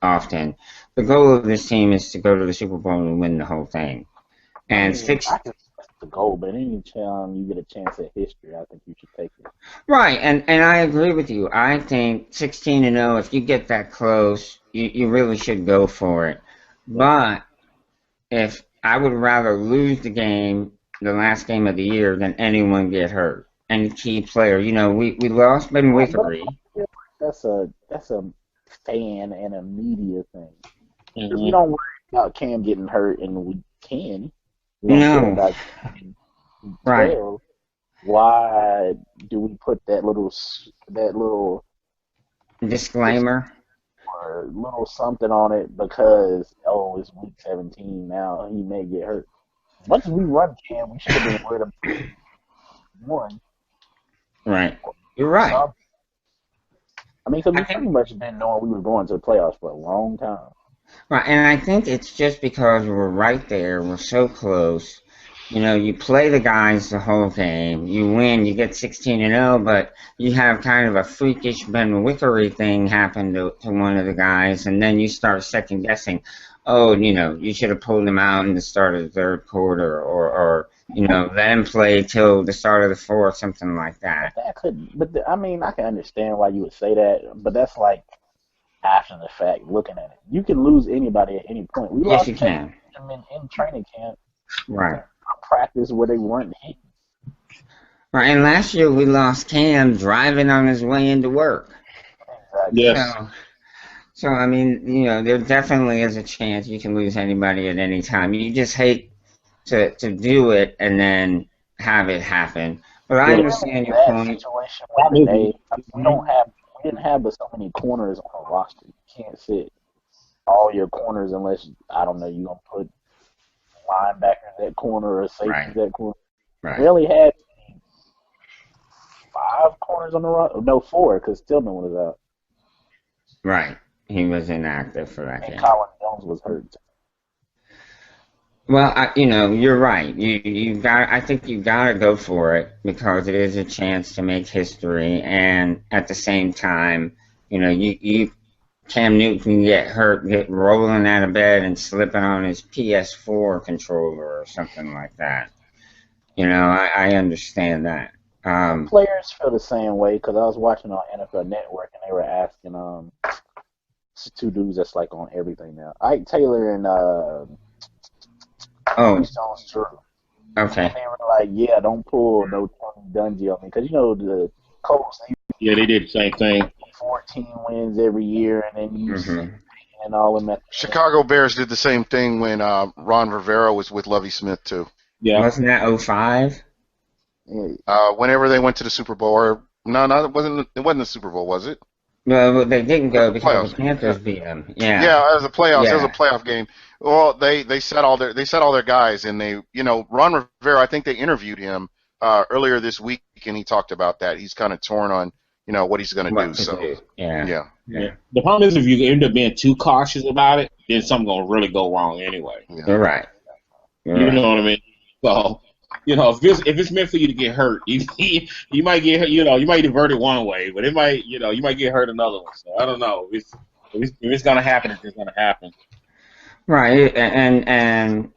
often. The goal of this team is to go to the Super Bowl and win the whole thing. And That's the goal, but any time you get a chance at history, I think you should take it. Right, and I agree with you. I think 16-0, if you get that close, you really should go for it. But if I would rather lose the game, the last game of the year, than anyone get hurt. Any key player. You know, we lost Ben Wickery. That's a fan and a media thing. Mm-hmm. We don't worry about Cam getting hurt, and we can. No. Right. Why do we put that little disclaimer or little something on it because it's week 17 now, he may get hurt? As much as we run Cam, we should have been worried about one. Right. You're right. I mean, because we've pretty much been knowing we were going to the playoffs for a long time. Right, and I think it's just because we're right there, we're so close. You know, you play the guys the whole game, you win, you get 16-0, but you have kind of a freakish Ben Wickery thing happen to one of the guys, and then you start second guessing. Oh, you know, you should have pulled him out in the start of the third quarter, or you know, let him play till the start of the fourth, something like that. I mean, I can understand why you would say that, but that's like after the fact, looking at it. You can lose anybody at any point. Yes, you can. In training camp. Right. Practice where they weren't hitting. Right, and last year we lost Cam driving on his way into work. Exactly. Yes. So I mean, you know, there definitely is a chance you can lose anybody at any time. You just hate to do it and then have it happen. But I understand your point. We didn't have but so many corners on a roster. You can't sit all your corners unless, I don't know, you're going to put linebackers at corner or safeties at corner. Right. We only had 5 corners on the roster. No, 4, because Tillman was out. Right. He was inactive for that game. And Colin Jones was hurt. Well, you know, you're right. I think you gotta go for it because it is a chance to make history, and at the same time, you know, Cam Newton can get hurt, get rolling out of bed and slipping on his PS4 controller or something like that. You know, I understand that. Players feel the same way because I was watching on NFL Network and they were asking 2 dudes that's like on everything now, Ike Taylor and Stone's Drew. Okay. And they were like, yeah, don't pull no Tony Dungy on me. Because, you know, the Colts, they did the same thing. 14 wins every year, and then you and all of that. Chicago Bears did the same thing when Ron Rivera was with Lovie Smith, too. Yeah. Wasn't that 2005? Whenever they went to the Super Bowl, or no, it wasn't the Super Bowl, was it? Well, they didn't go because the Panthers beat them. Yeah. Yeah, it was a playoffs. Yeah. It was a playoff game. Well, they set all their guys, and they, you know, Ron Rivera, I think they interviewed him earlier this week, and he talked about that. He's kind of torn on, you know, what he's going to do. So yeah. The problem is if you end up being too cautious about it, then something's gonna really go wrong anyway. Yeah. You're right. You know what I mean? So if it's meant for you to get hurt, you might get, you might divert it one way, but it might, you might get hurt another one. So I don't know. If it's gonna happen, it's gonna happen. Right, and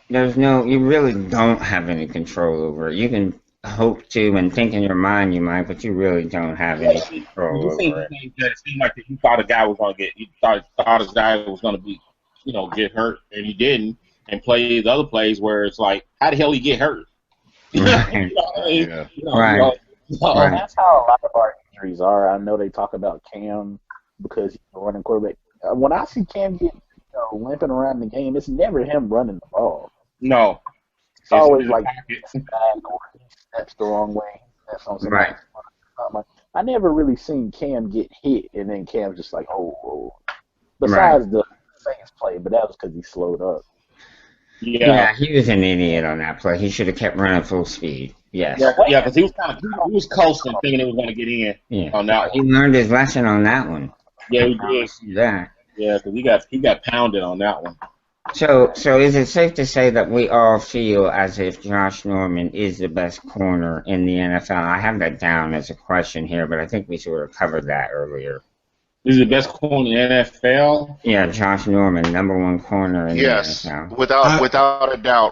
you really don't have any control over it. You can hope to and think in your mind you might, but you really don't have any control over it. It seemed like you thought a guy was gonna thought a guy was gonna be, get hurt, and he didn't, and play the other plays where it's like, how the hell he get hurt? Right. Right. That's how a lot of our injuries are. I know they talk about Cam because he's a running quarterback. When I see Cam get limping around the game, it's never him running the ball. No. It's always like back or he steps the wrong way. That's on somebody. Right. I never really seen Cam get hit and then Cam's just like, oh. Besides the Saints play, but that was because he slowed up. Yeah, he was an idiot on that play. He should have kept running full speed. Yes. Yeah, because he was coasting, thinking it was going to get in on that one. He learned his lesson on that one. Yeah, he did. Yeah. Yeah, because he got pounded on that one. So is it safe to say that we all feel as if Josh Norman is the best corner in the NFL? I have that down as a question here, but I think we sort of covered that earlier. Is he the best corner in the NFL? Yeah, Josh Norman, #1 corner in the NFL.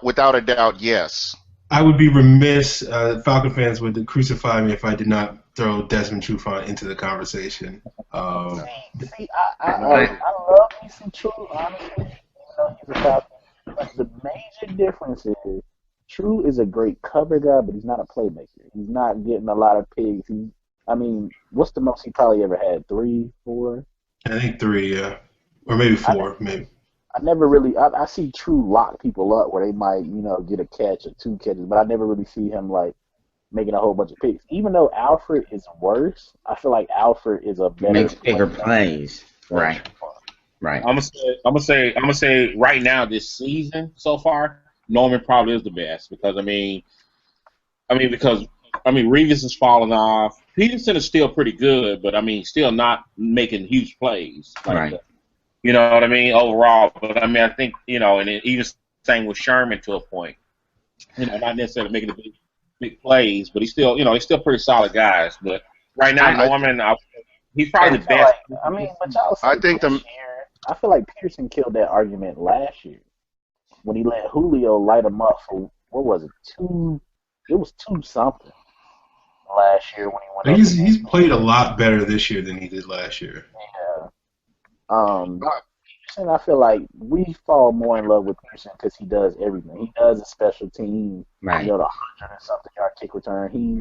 Without a doubt, yes. I would be remiss, Falcon fans would crucify me if I did not throw Desmond Trufant into the conversation. See, I love me some True, honestly. He's a Falcon. But the major difference is True is a great cover guy, but he's not a playmaker. He's not getting a lot of pigs. What's the most he probably ever had? 3, 4? I think 3, yeah. Or maybe 4, maybe. I never really I see True lock people up where they might, get a catch or 2 catches, but I never really see him like making a whole bunch of picks. Even though Alfred is worse, I feel like Alfred is a better makes bigger plays. Right. Right. I'm gonna say right now this season so far, Norman probably is the best because Reeves is falling off. Peterson is still pretty good, but still not making huge plays. Right. You know what I mean? Overall, but I think and even same with Sherman to a point. Not necessarily making the big plays, but he's still pretty solid guys. But right now, Norman, he's probably the best. But y'all I feel like Peterson killed that argument last year when he let Julio light him up for what was it? 2? It was 2 something last year when he went. He's played a lot better this year than he did last year. Yeah. Peterson, I feel like we fall more in love with Peterson because he does everything. He does a special team. Right. The 100-something yard kick return. He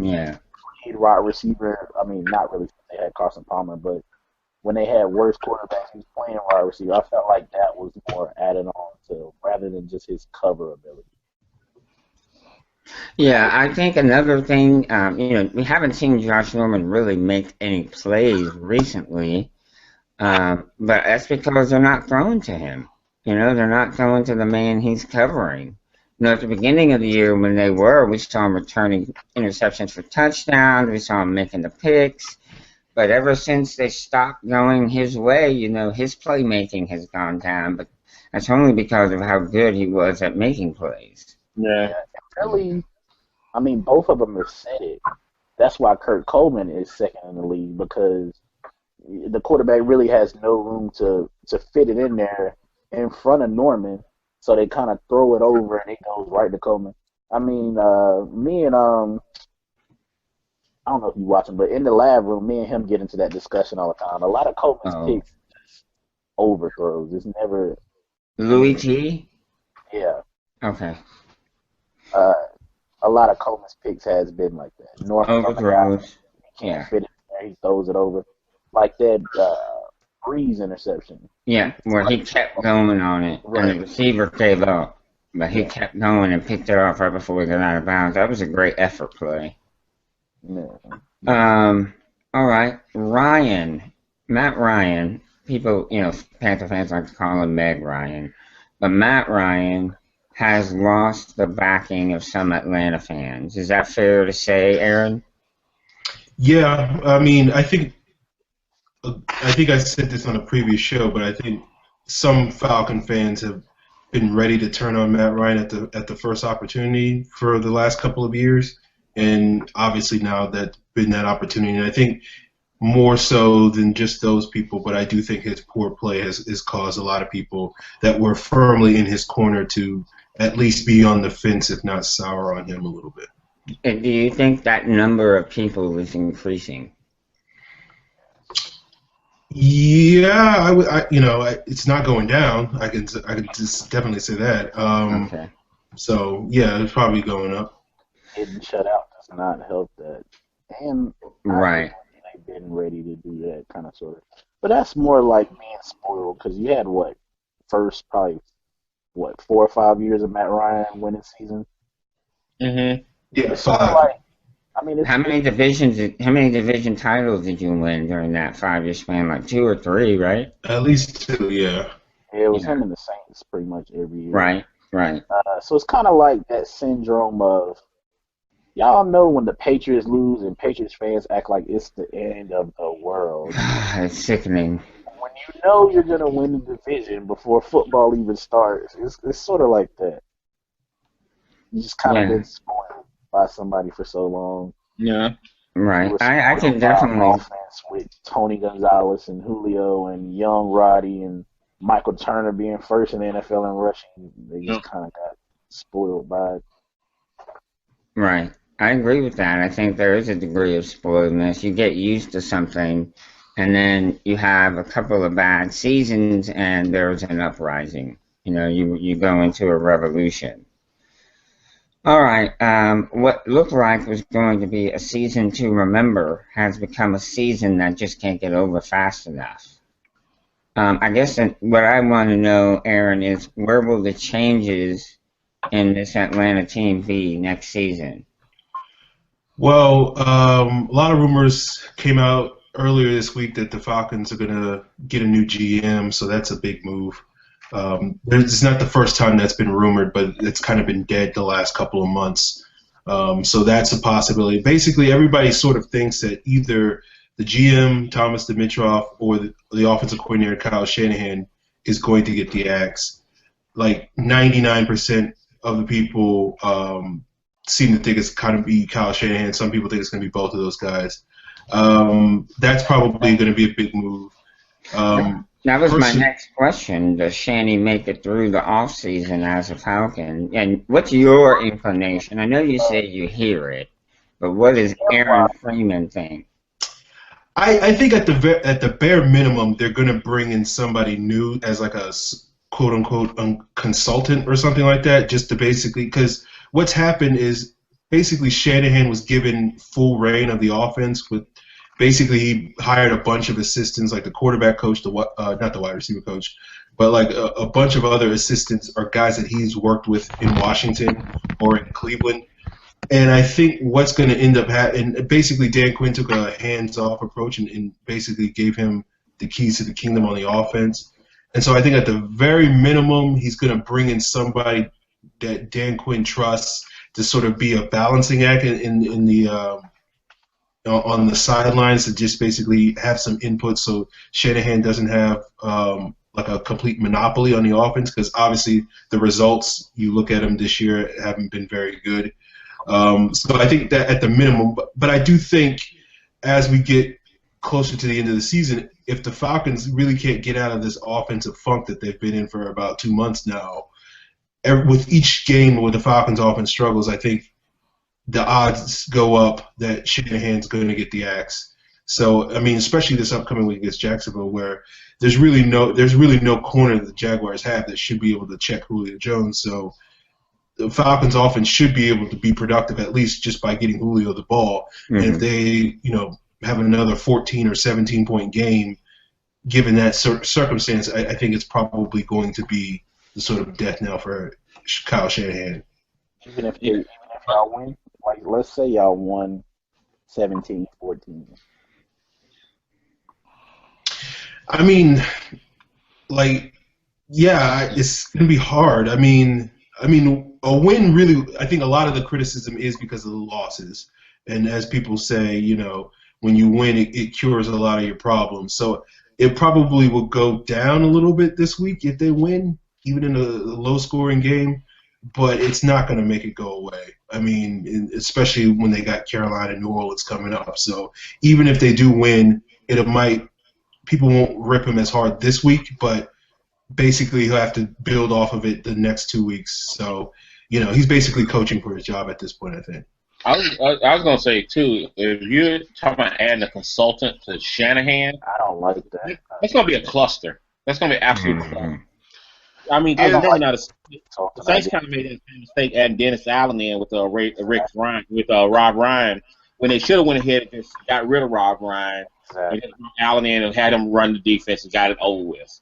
played wide receiver. Not really. They had Carson Palmer, but when they had worse quarterbacks, he was playing wide receiver. I felt like that was more added on to rather than just his cover ability. Yeah, I think another thing, we haven't seen Josh Norman really make any plays recently, but that's because they're not throwing to him. They're not throwing to the man he's covering. At the beginning of the year when they were, we saw him returning interceptions for touchdowns, we saw him making the picks. But ever since they stopped going his way, his playmaking has gone down. But that's only because of how good he was at making plays. Yeah. Really, both of them have said it. That's why Kurt Coleman is second in the league because the quarterback really has no room to fit it in there in front of Norman. So they kind of throw it over and it goes right to Coleman. Me and I don't know if you watch him, but in the lab room, me and him get into that discussion all the time. A lot of Coleman's picks just overthrows. It's never Louis T. Yeah. Okay. A lot of Coleman's picks has been like that. Overthrows. He can't fit it there. He throws it over. Like that Breeze interception. Yeah, where he kept going on it, and the receiver gave up, but he kept going and picked it off right before he got out of bounds. That was a great effort play. Yeah. All right, Matt Ryan. People, Panther fans like to call him Meg Ryan, but Matt Ryan has lost the backing of some Atlanta fans. Is that fair to say, Aaron? Yeah, I think I said this on a previous show, but I think some Falcon fans have been ready to turn on Matt Ryan at the first opportunity for the last couple of years, and obviously now that's been that opportunity. And I think more so than just those people, but I do think his poor play has caused a lot of people that were firmly in his corner to at least be on the fence, if not sour on him a little bit. And do you think that number of people is increasing? Yeah, it's not going down. I can just definitely say that. Okay. So yeah, it's probably going up. Getting shut out does not help that. And Right. they've been ready to do that kind of sort of. But that's more like being spoiled because you had probably 4 or 5 years of Matt Ryan winning season. Mm-hmm. Yeah, It's sort of 5. like, I mean, How many division titles did you win during that 5-year span? Like 2 or 3, right? At least 2. Yeah. it was Yeah. him and the Saints pretty much every year. Right. Right. So it's kind of like that syndrome of y'all know when the Patriots lose and Patriots fans act like it's the end of the world. It's sickening. When you know you're gonna win the division before football even starts, it's sort of like that. You just kind of Yeah. been spoiled by somebody for so long. Yeah. Right. You were I spoiled can by an definitely. offense with Tony Gonzalez and Julio and young Roddy and Michael Turner being first in the NFL in rushing. They just kind of got spoiled by it. Right. I agree with that. I think there is a degree of spoiledness. You get used to something, and then you have a couple of bad seasons, and there's an uprising. You go into a revolution. All right. What looked like was going to be a season to remember has become a season that just can't get over fast enough. I guess what I want to know, Aaron, is where will the changes in this Atlanta team be next season? Well, a lot of rumors came out earlier this week that the Falcons are going to get a new GM, so that's a big move. It's not the first time that's been rumored, but it's kind of been dead the last couple of months. So that's a possibility. Basically, everybody sort of thinks that either the GM, Thomas Dimitroff, or the offensive coordinator, Kyle Shanahan, is going to get the axe. Like 99% of the people seem to think it's kind of be Kyle Shanahan. Some people think it's going to be both of those guys. That's probably going to be a big move. That was my next question. Does Shanny make it through the offseason as a Falcon? And what's your inclination? I know you say you hear it, but what does Aaron Freeman think? I think at the bare minimum, they're going to bring in somebody new as like a quote-unquote consultant or something like that, just to basically – because what's happened is basically Shanahan was given full reign of the offense with – basically, he hired a bunch of assistants, like the quarterback coach, not the wide receiver coach, but like a bunch of other assistants or guys that he's worked with in Washington or in Cleveland. And I think what's going to end up happening, basically Dan Quinn took a hands-off approach and basically gave him the keys to the kingdom on the offense. And so I think at the very minimum, he's going to bring in somebody that Dan Quinn trusts to sort of be a balancing act in the on the sidelines to just basically have some input so Shanahan doesn't have like a complete monopoly on the offense, because obviously the results, you look at them this year, haven't been very good. So I think that at the minimum, but I do think as we get closer to the end of the season, if the Falcons really can't get out of this offensive funk that they've been in for about 2 months now, with each game where the Falcons offense struggles, I think the odds go up that Shanahan's going to get the axe. So, I mean, especially this upcoming week against Jacksonville, where there's really no corner that the Jaguars have that should be able to check Julio Jones. So the Falcons offense should be able to be productive at least just by getting Julio the ball. Mm-hmm. And if they, have another 14 or 17 point game, given that circumstance, I think it's probably going to be the sort of death knell for Kyle Shanahan. Even if y'all win, like let's say y'all won 17-14. I mean, like, yeah, it's gonna be hard. I mean, a win really. I think a lot of the criticism is because of the losses, and as people say, when you win, it cures a lot of your problems. So it probably will go down a little bit this week if they win. even in a low-scoring game, but it's not going to make it go away. I mean, especially when they got Carolina and New Orleans coming up. So even if they do win, people won't rip him as hard this week, but basically he'll have to build off of it the next 2 weeks. So, he's basically coaching for his job at this point, I think. I was going to say, too, if you're talking about adding a consultant to Shanahan, I don't like that. that's going to be a cluster. That's going to be an absolute cluster. I mean, I don't the like Saints kind of made that same mistake adding Dennis Allen in with Rob Ryan, when they should have went ahead and just got rid of Rob Ryan and just brought Allen in and had him run the defense and got it over with.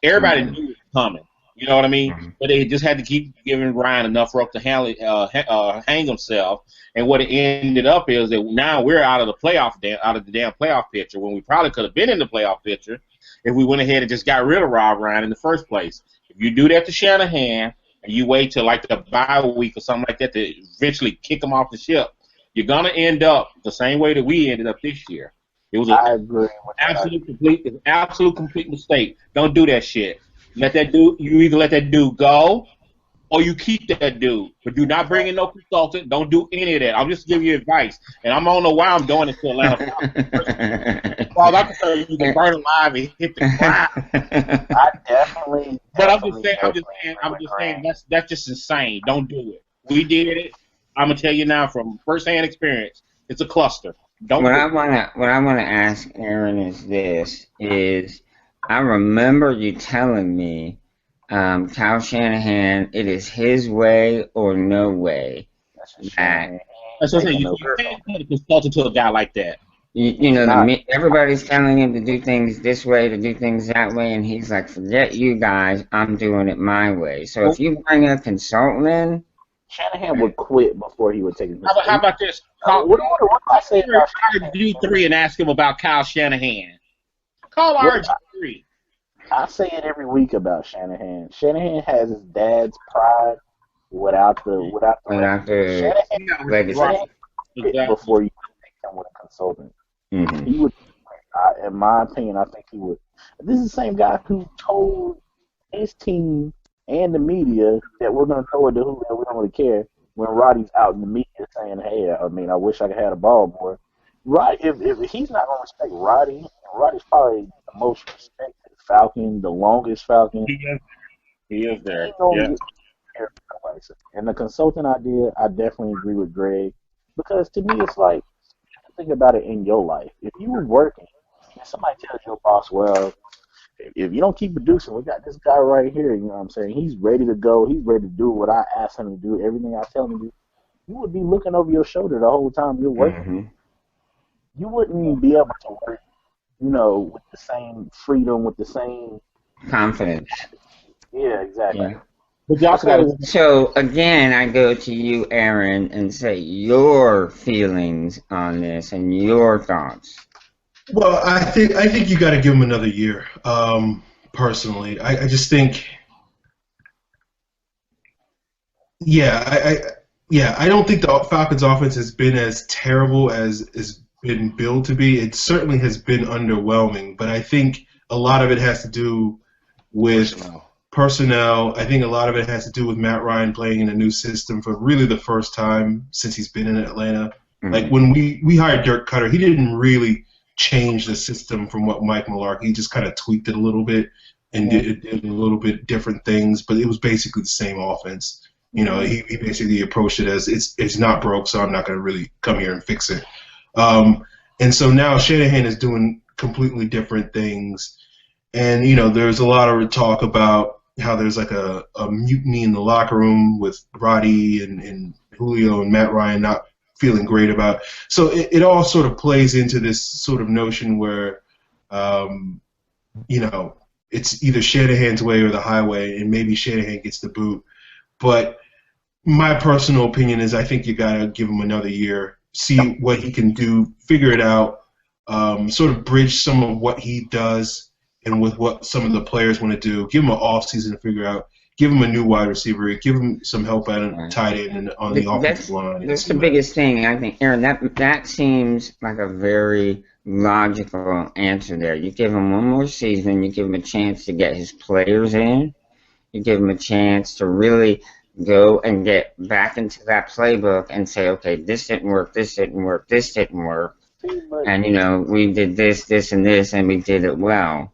Everybody knew it was coming. You know what I mean? But they just had to keep giving Ryan enough rope to hang himself. And what it ended up is that now we're out of the damn playoff picture when we probably could have been in the playoff picture if we went ahead and just got rid of Rob Ryan in the first place. If you do that to Shanahan and you wait till like the bye week or something like that to eventually kick him off the ship, you're gonna end up the same way that we ended up this year. It was an absolute complete mistake. Don't do that shit. You either let that dude go or you keep that dude. But do not bring in no consultant. Don't do any of that. I'm just giving you advice. And I don't know why I'm doing it to Atlanta. Well, I'm concerned you can burn alive and hit the ground. I definitely. But I'm just saying that's just insane. Don't do it. We did it. I'm gonna tell you now from firsthand experience. It's a cluster. What I wanna ask Aaron is I remember you telling me, Kyle Shanahan, it is his way or no way. That's what I'm saying. You can't put a consultant to a guy like that. Everybody's telling him to do things this way, to do things that way, and he's like, forget you guys, I'm doing it my way. So if you bring a consultant in, Shanahan would quit before he would take it. How about this? What do I say about RG3 and ask him about Kyle Shanahan? Call RG3. I say it every week about Shanahan. Shanahan has his dad's pride without the Shanahan before you take him with a consultant. Mm-hmm. He would, in my opinion, I think he would. This is the same guy who told his team and the media that we're going to throw it to who we don't really care. When Roddy's out in the media saying, "Hey, I mean, I wish I could have the ball more." Roddy, if he's not going to respect Roddy, and Roddy's probably the most respected Falcon, the longest Falcon. He is there. Yeah. And the consultant idea, I definitely agree with Greg, because to me, it's like, think about it in your life. If you were working and somebody tells your boss, well, if you don't keep producing, we got this guy right here, you know what I'm saying? He's ready to go. He's ready to do what I ask him to do, everything I tell him to do. You would be looking over your shoulder the whole time you're working. Mm-hmm. You wouldn't be able to work, with the same freedom, with the same confidence. Yeah, exactly. Yeah. So again, I go to you, Aaron, and say your feelings on this and your thoughts. Well, I think you got to give him another year. Personally, I just think, I don't think the Falcons' offense has been as terrible as is been billed to be. It certainly has been underwhelming, but I think a lot of it has to do with personnel. I think a lot of it has to do with Matt Ryan playing in a new system for really the first time since he's been in Atlanta. Mm-hmm. Like when we hired Dirk Cutter, he didn't really change the system from what Mike Mularkey. He just kind of tweaked it a little bit and did a little bit different things, but it was basically the same offense. He basically approached it as it's not broke, so I'm not going to really come here and fix it. And so now Shanahan is doing completely different things. And, there's a lot of talk about how there's like a mutiny in the locker room with Roddy and Julio and Matt Ryan not feeling great about. So it all sort of plays into this sort of notion where, it's either Shanahan's way or the highway, and maybe Shanahan gets the boot. But my personal opinion is I think you got to give him another year, see what he can do, figure it out, sort of bridge some of what he does and with what some of the players want to do. Give him an offseason to figure out. Give him a new wide receiver. Give him some help at a tight end and on the offensive line. That's the biggest thing, I think, Aaron. That seems like a very logical answer there. You give him one more season. You give him a chance to get his players in. You give him a chance to really go and get back into that playbook and say, okay, this didn't work, this didn't work, this didn't work. See, but And, we did this, this, and this, and we did it well.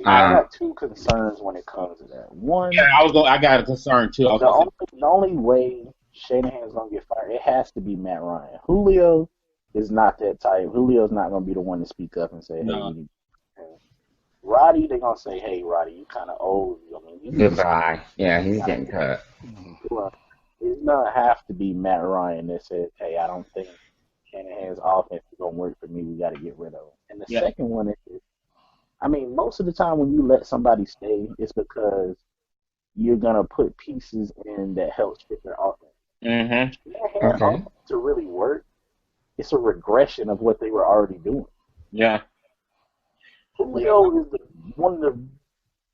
I got two concerns when it comes to that. One, Yeah, I got a concern too. the only way Shanahan's gonna get fired, it has to be Matt Ryan. Julio is not that type. Julio's not gonna be the one to speak up and say, "Hey, No. we need." Roddy, they're gonna say, "Hey, Roddy, you kind of old. I mean, you Goodbye. Yeah, he's getting cut. It's gonna have to be Matt Ryan that says, "Hey, I don't think Shanahan's offense is gonna work for me. We got to get rid of him." And the second one is, I mean, most of the time when you let somebody stay, it's because you're gonna put pieces in that helps fit their offense. Mm-hmm. Okay. To really work, it's a regression of what they were already doing. Yeah. Julio is one of the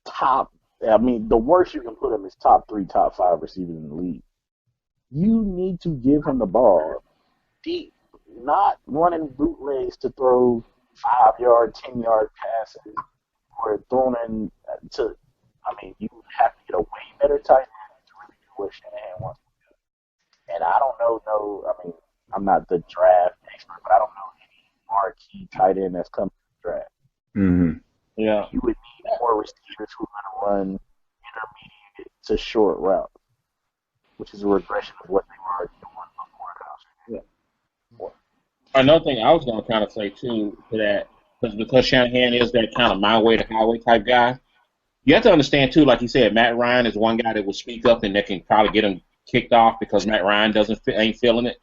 top. I mean, the worst you can put him is top 3, top 5 receivers in the league. You need to give him the ball deep, not running bootlegs to throw 5-yard, 10-yard passes or thrown in to. I mean, you have to get a way better tight end to really do what Shanahan wants to do. And I don't know. I mean, I'm not the draft expert, but I don't know any marquee tight end that's coming to the draft. Mm-hmm. Yeah. You would need more receivers who are going to run intermediate to short routes, which is a regression of what they were already doing before. Another thing I was going to kind of say too to that, because Shanahan is that kind of my way to highway type guy. You have to understand too, like you said, Matt Ryan is one guy that will speak up and that can probably get him kicked off because Matt Ryan ain't feeling it.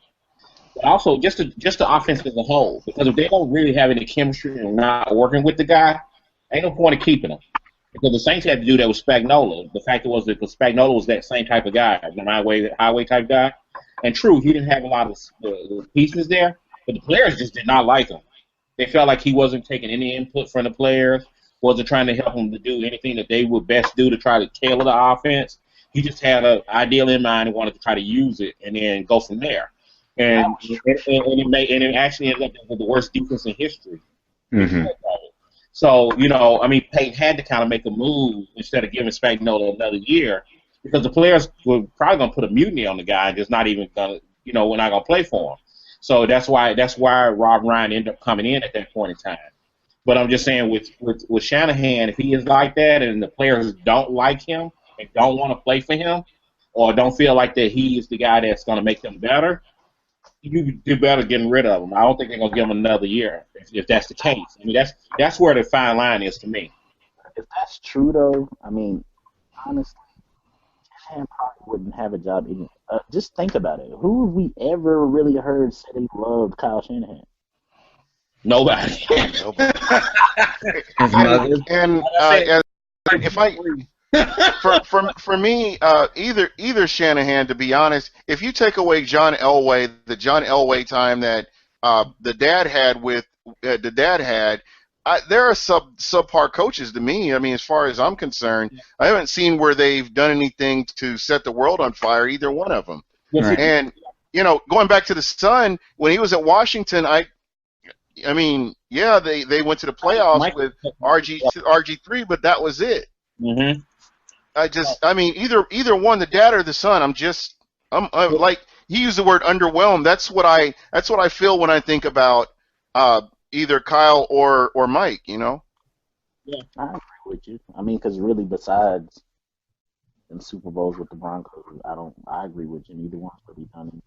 But also just the offense as a whole, because if they don't really have any chemistry and not working with the guy, ain't no point in keeping him. Because the Saints had to do that with Spagnuolo. The fact was that Spagnuolo was that same type of guy, the highway type guy. And true, he didn't have a lot of the pieces there, but the players just did not like him. They felt like he wasn't taking any input from the players, wasn't trying to help them to do anything that they would best do to try to tailor the offense. He just had an ideal in mind and wanted to try to use it and then go from there. And it actually ended up with the worst defense in history. Mm-hmm. So, I mean, Payton had to kind of make a move instead of giving Spagnuolo another year because the players were probably going to put a mutiny on the guy and just not even going to, we're not going to play for him. So that's why Rob Ryan ended up coming in at that point in time. But I'm just saying with Shanahan, if he is like that and the players don't like him and don't want to play for him or don't feel like that he is the guy that's going to make them better, you do better getting rid of him. I don't think they're going to give him another year if that's the case. I mean, that's where the fine line is to me. If that's true, though, I mean, honestly, Shanahan probably wouldn't have a job anyway. Just think about it. Who have we ever really heard say they loved Kyle Shanahan? Nobody. And if I for me, either Shanahan, to be honest, if you take away John Elway, the John Elway time that the dad had, there are subpar coaches to me. I mean, as far as I'm concerned, I haven't seen where they've done anything to set the world on fire, either one of them. Right. And going back to the Sun, when he was at Washington, I mean, yeah, they went to the playoffs with RG3, but that was it. Mm-hmm. I mean, either one, the dad or the son. I'm like, he used the word underwhelmed. That's what I feel when I think about either Kyle or Mike. Yeah, I agree with you. I mean, because really, besides in Super Bowls with the Broncos, I agree with you. Neither one's really done anything.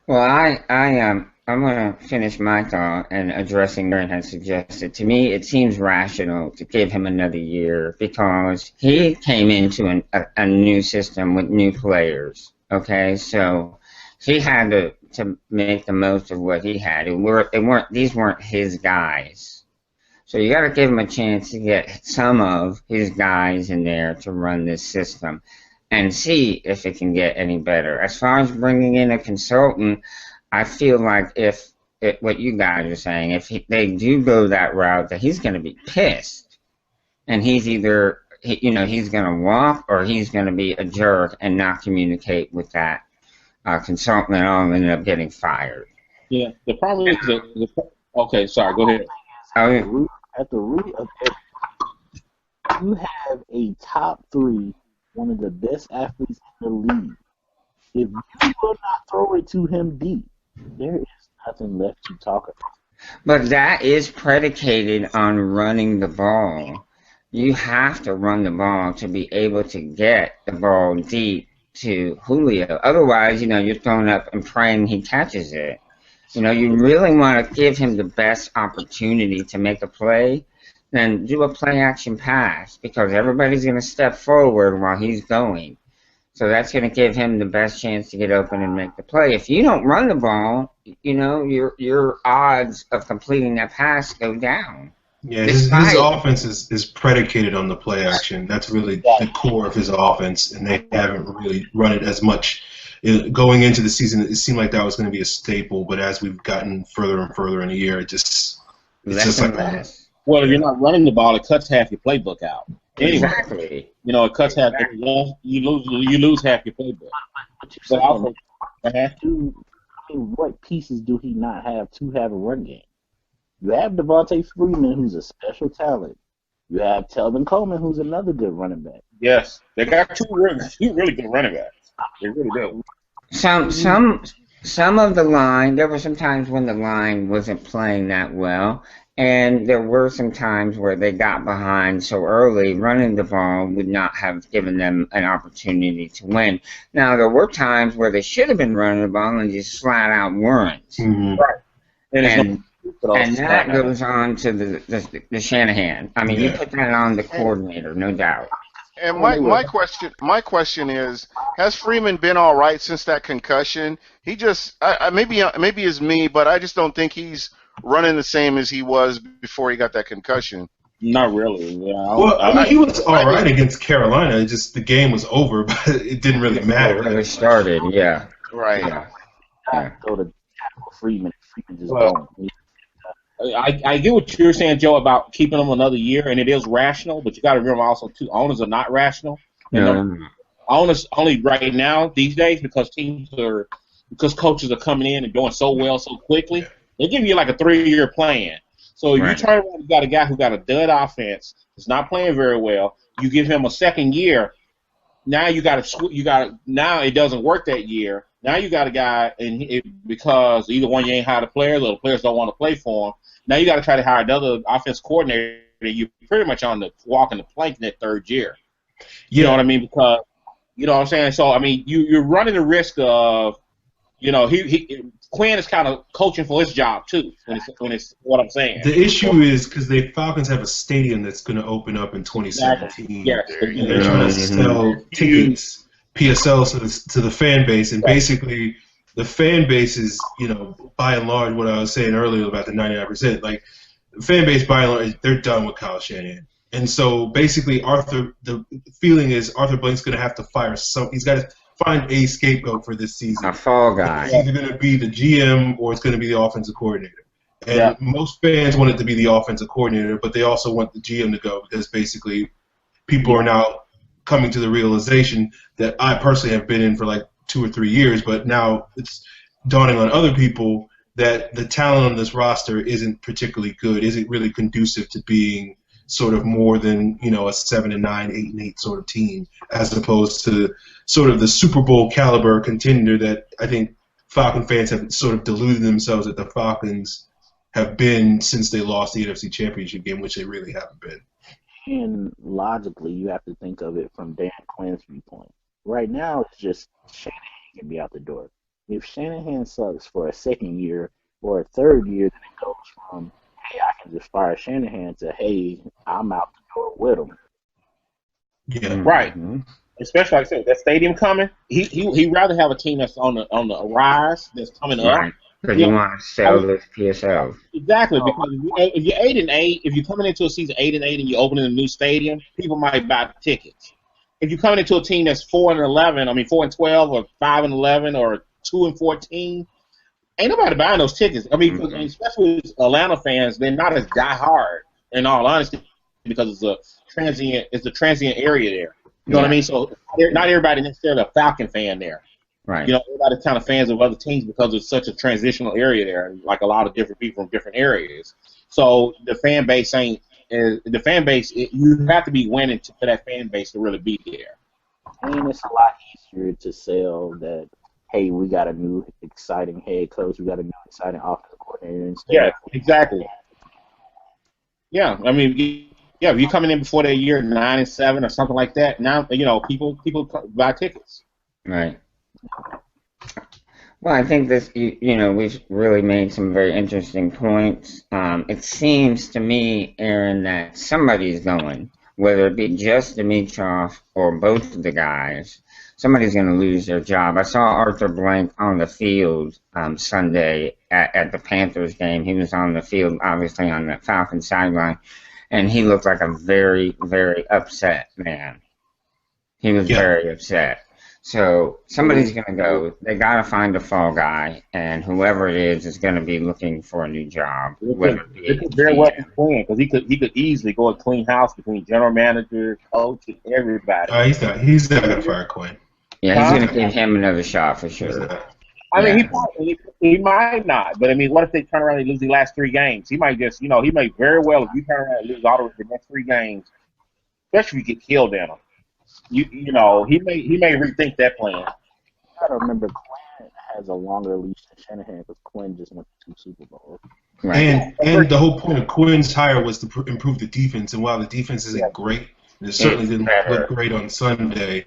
Well, I'm going to finish my thought and addressing what Aaron had suggested. To me, it seems rational to give him another year because he came into a new system with new players. Okay, so he had to make the most of what he had. These weren't his guys. So you got to give him a chance to get some of his guys in there to run this system and see if it can get any better. As far as bringing in a consultant, I feel like what you guys are saying, if they do go that route, that he's going to be pissed, and he's either he's going to walk or he's going to be a jerk and not communicate with that consultant at all and end up getting fired. Yeah, the problem is okay. Sorry, go ahead. At the root of everything, you have a top 3 one of the best athletes in the league. If you will not throw it to him deep, there is nothing left to talk about. But that is predicated on running the ball. You have to run the ball to be able to get the ball deep to Julio. Otherwise, you're throwing up and praying he catches it. You really want to give him the best opportunity to make a play, then do a play action pass because everybody's going to step forward while he's going. So that's going to give him the best chance to get open and make the play. If you don't run the ball, your odds of completing that pass go down. Yeah, his offense is predicated on the play action. That's really the core of his offense, and they haven't really run it as much. Going into the season, it seemed like that was going to be a staple, but as we've gotten further and further in the year, it's just like that. Well, if you're not running the ball, it cuts half your playbook out. Anyway, Exactly. It cuts half. You lose half your playbook. But also, what pieces do he not have to have a run game? You have Devontae Freeman, who's a special talent. You have Telvin Coleman, who's another good running back. Yes, they got two really good running backs. They really do. Some of the line, there were some times when the line wasn't playing that well, and there were some times where they got behind so early, running the ball would not have given them an opportunity to win. Now, there were times where they should have been running the ball and just flat out weren't. Mm-hmm. Right. And that goes on to the Shanahan. I mean, you put that on the coordinator, no doubt. And my question is, has Freeman been all right since that concussion? He just maybe it's me, but I just don't think he's running the same as he was before he got that concussion. Not really. Yeah. Well, he was all right against Carolina. It just the game was over, but it didn't really matter. When it started, yeah. Right. Yeah. Go to Freeman. Freeman just gone. I get what you're saying, Joe, about keeping them another year, and it is rational, but you got to remember also, too, owners are not rational. Owners only right now, these days, because coaches are coming in and doing so well so quickly, they give you like a 3-year plan. So if you turn around, you got a guy who got a dud offense, is not playing very well, you give him a second year, now now it doesn't work that year. Now you got a guy, because either one, you ain't hired the players, or the players don't want to play for him. Now you got to try to hire another offense coordinator. You're pretty much on the walking the plank in that third year. You know what I mean? Because you know what I'm saying. So I mean, you're running the risk of, Quinn is kind of coaching for his job too. When it's what I'm saying. The issue is because the Falcons have a stadium that's going to open up in 2017. Yes. And they're trying to sell tickets, PSLs to the fan base, and basically the fan base is, by and large, what I was saying earlier about the 99%, like the fan base by and large, they're done with Kyle Shanahan. And so basically the feeling is Arthur Blank's going to have to fire he's got to find a scapegoat for this season. A fall guy. It's either going to be the GM or it's going to be the offensive coordinator. And most fans want it to be the offensive coordinator, but they also want the GM to go because basically people are now coming to the realization that I personally have been in for like 2 or 3 years, but now it's dawning on other people that the talent on this roster isn't particularly good, isn't really conducive to being sort of more than, a 7-9, 8-8 sort of team, as opposed to sort of the Super Bowl caliber contender that I think Falcon fans have sort of deluded themselves that the Falcons have been since they lost the NFC Championship game, which they really haven't been. And logically, you have to think of it from Dan Quinn's viewpoint. Right now, it's just Shanahan can be out the door. If Shanahan sucks for a second year or a third year, then it goes from, hey, I can just fire Shanahan to, hey, I'm out the door with him. Yeah. Right. Mm-hmm. Especially, like I said, that stadium coming, he'd rather have a team that's on the rise, that's coming up. Because you want to sell those PSLs. Exactly, because if you're 8-8, if you're coming into a season 8-8 and you're opening a new stadium, people might buy the tickets. If you're coming into a team that's 4-11, 4-12, or 5-11, or 2-14, ain't nobody buying those tickets. I mean, especially with Atlanta fans, they're not as diehard, in all honesty, because it's a transient area there. You know what I mean? So not everybody necessarily a Falcon fan there. Right. Everybody's kind of fans of other teams because it's such a transitional area there, like a lot of different people from different areas. So the fan base you have to be winning for that fan base to really be there. And it's a lot easier to sell that, hey, we got a new exciting head coach, we got a new exciting offensive coordinator instead Yeah, of exactly. Yeah, I mean, yeah, if you're coming in before that year 9-7 or something like that, now people buy tickets. Right. Well, I think this, we've really made some very interesting points. It seems to me, Aaron, that somebody's going, whether it be just Dimitrov or both of the guys, somebody's going to lose their job. I saw Arthur Blank on the field Sunday at the Panthers game. He was on the field, obviously, on the Falcons sideline, and he looked like a very, very upset man. He was Yeah. very upset. So somebody's going to go. They got to find a fall guy, and whoever it is going to be looking for a new job. It could very well be Quinn because he could easily go and clean house between general manager, coach, and everybody. He's not gonna fire Quinn. Yeah, he's going to give him another shot for sure. I mean, he might not, but I mean, what if they turn around and lose the last 3 games? He might just, he may very well, if you turn around and lose all the next 3 games, especially if you get killed in them. He may rethink that plan. You gotta remember, Quinn has a longer leash than Shanahan because Quinn just went to 2 Super Bowls. Right. And the whole point of Quinn's hire was to improve the defense. And while the defense isn't great, and it certainly didn't look great on Sunday,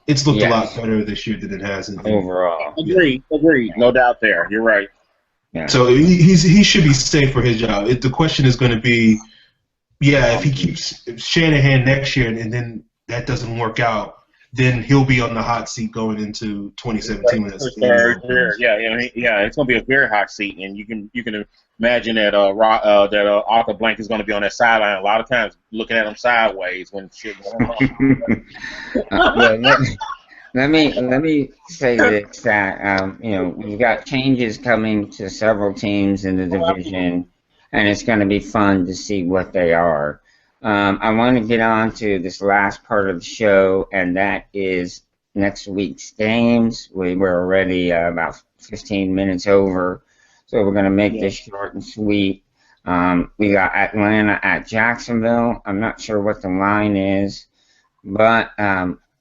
it's looked a lot better this year than it has overall. Agreed, no doubt there. You're right. Yeah. So he should be safe for his job. The question is going to be, if he keeps Shanahan next year and then that doesn't work out, then he'll be on the hot seat going into 2017. It's going to be a very hot seat, and you can imagine that Arthur Blank is going to be on that sideline a lot of times, looking at him sideways when shit going on. Let me say this: that we've got changes coming to several teams in the division, and it's going to be fun to see what they are. I want to get on to this last part of the show, and that is next week's games. We're already about 15 minutes over, so we're going to make this short and sweet. We got Atlanta at Jacksonville. I'm not sure what the line is, but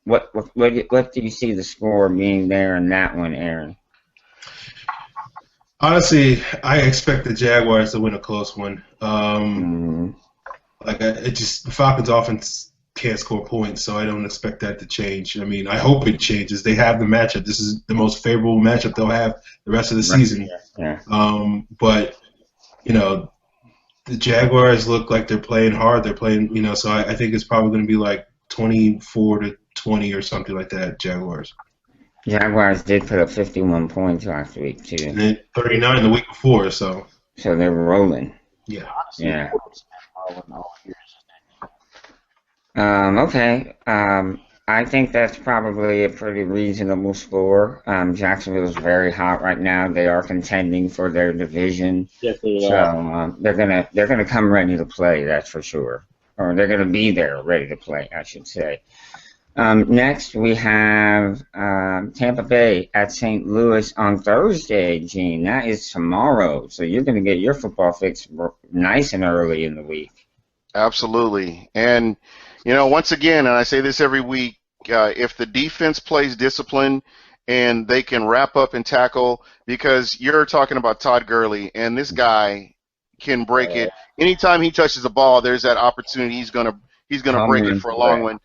what do you see the score being there in that one, Aaron? Honestly, I expect the Jaguars to win a close one. The Falcons' offense can't score points, so I don't expect that to change. I mean, I hope it changes. They have the matchup. This is the most favorable matchup they'll have the rest of the season. Yeah. But the Jaguars look like they're playing hard. They're playing, so I think it's probably going to be like 24-20 or something like that. Jaguars. Jaguars did put up 51 points last week too. And then 39 the week before, so they're rolling. Yeah. Yeah. Okay. I think that's probably a pretty reasonable score. Jacksonville is very hot right now. They are contending for their division. Yes, they are. So they're gonna come ready to play. That's for sure. Or they're gonna be there ready to play, I should say. Next we have Tampa Bay at St. Louis on Thursday, Gene. That is tomorrow. So you're gonna get your football fix nice and early in the week. Absolutely. And, once again, and I say this every week, if the defense plays discipline and they can wrap up and tackle, because you're talking about Todd Gurley, and this guy can break it. Anytime he touches the ball, there's that opportunity. He's gonna break it for a long one.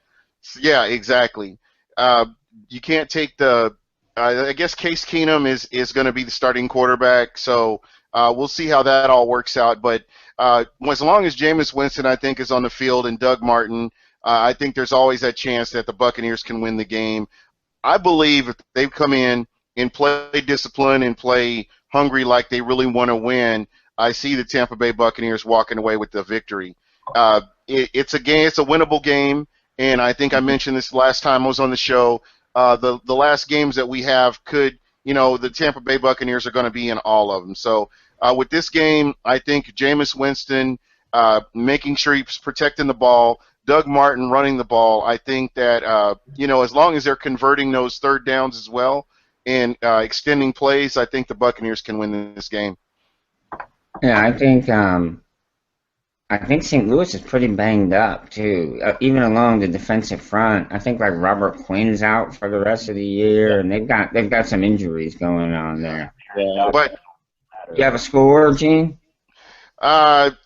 Yeah, exactly. You can't take I guess Case Keenum is going to be the starting quarterback, so we'll see how that all works out. But as long as Jameis Winston, I think, is on the field and Doug Martin, I think there's always that chance that the Buccaneers can win the game. I believe if they come in and play discipline and play hungry like they really want to win, I see the Tampa Bay Buccaneers walking away with the victory. It's a game. It's a winnable game, and I think I mentioned this last time I was on the show. The last games that we have could, the Tampa Bay Buccaneers are going to be in all of them. So with this game, I think Jameis Winston making sure he's protecting the ball, Doug Martin running the ball. I think that, as long as they're converting those third downs as well and extending plays, I think the Buccaneers can win this game. Yeah, I think I think St. Louis is pretty banged up too, even along the defensive front. I think like Robert Quinn's out for the rest of the year, and they've got some injuries going on there. Yeah. But You have a score, Gene? I'm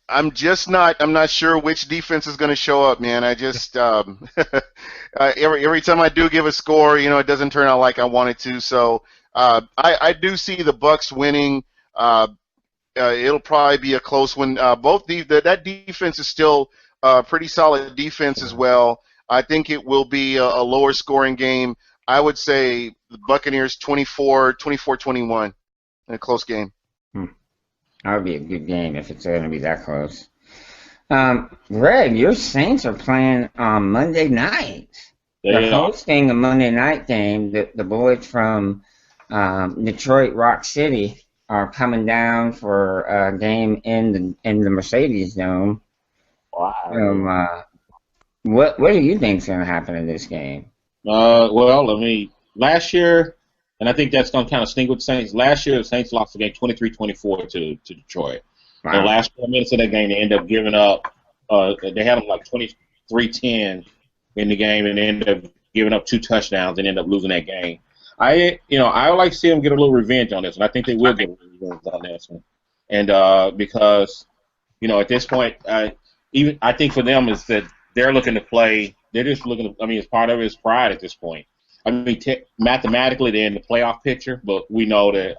not sure which defense is going to show up, man. I just every time I do give a score, it doesn't turn out like I want it to. So I do see the Bucks winning. It'll probably be a close one. That defense is still pretty solid defense as well. I think it will be a lower scoring game. I would say the Buccaneers 24-21 in a close game. That would be a good game if it's going to be that close. Greg, your Saints are playing on Monday night. They're hosting a Monday night game. The boys from Detroit Rock City are coming down for a game in the Mercedes Dome. Wow. What do you think is going to happen in this game? Last year, and I think that's going to kind of sting with the Saints. Last year, the Saints lost the game 23-24 to Detroit. Wow. The last 4 minutes of that game, they ended up giving up. They had them like 23-10 in the game, and they ended up giving up 2 touchdowns and ended up losing that game. I would like to see them get a little revenge on this, and I think they will get a little revenge on this one. And because, at this point, I think for them is that they're looking to play. They're just looking to. It's part of his pride at this point. Mathematically, they're in the playoff picture, but we know that,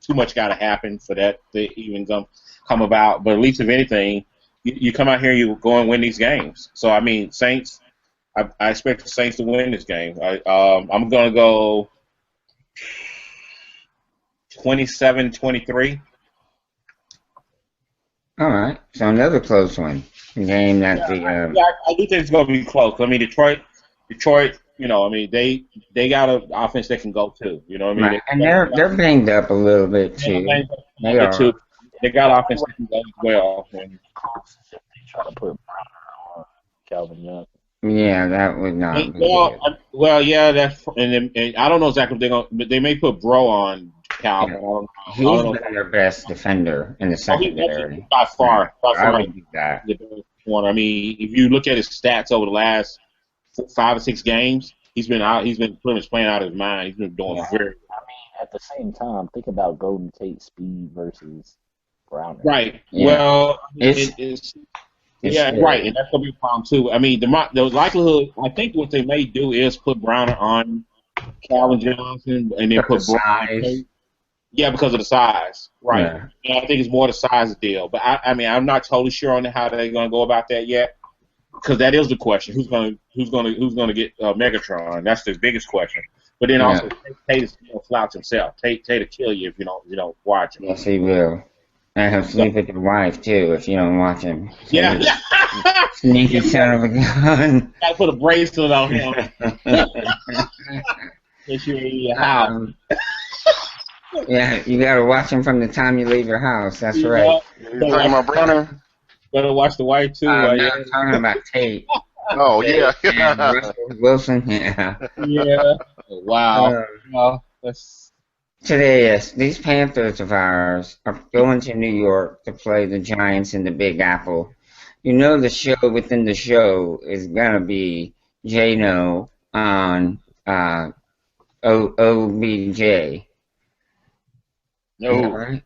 too much got to happen for that to even come about. But at least, if anything, you come out here, you go and win these games. So, Saints, I expect the Saints to win this game. I'm going to go 27-23. All right. So another close one. Game that I do think it's going to be close. Detroit, they got an offense that can go too. You know what I mean? Right. And they're banged up a little bit too. They are. They got offense that can go as well. And They try to put Browner on Calvin Johnson. Yeah, that would not be good. That's and I don't know exactly what they're going, but they may put Bro on Calvin. Yeah. He's been their best defender in the secondary. By far, I would do that. The best one. If you look at his stats over the last 5 or 6 games, he's been pretty much playing out of his mind. He's been doing very. At the same time, think about Golden Tate speed versus Browner. Right. Yeah. Well, it's right, and that's gonna be a problem too. The likelihood, I think, what they may do is put Browner on Calvin Johnson and then put Browner. Yeah, because of the size, right? Yeah. And I think it's more the size deal. But I'm not totally sure on how they're gonna go about that yet, because that is the question: who's gonna get Megatron? That's the biggest question. But then also, Tate is slouch himself. Tate will kill you if you don't watch him. Yes, he will. And he'll sleep with your wife too if you don't watch him. Yeah. Sneaky son of a gun. Gotta put a bracelet on him. Yeah, you gotta watch him from the time you leave your house. That's right. You're talking about Browner? Better watch the wife too. I'm talking about Tate. Oh, yeah. Russell Wilson, yeah. Yeah. Wow. Today, yes, these Panthers of ours are going to New York to play the Giants in the Big Apple. The show within the show is gonna be J-No on OBJ. No. Right?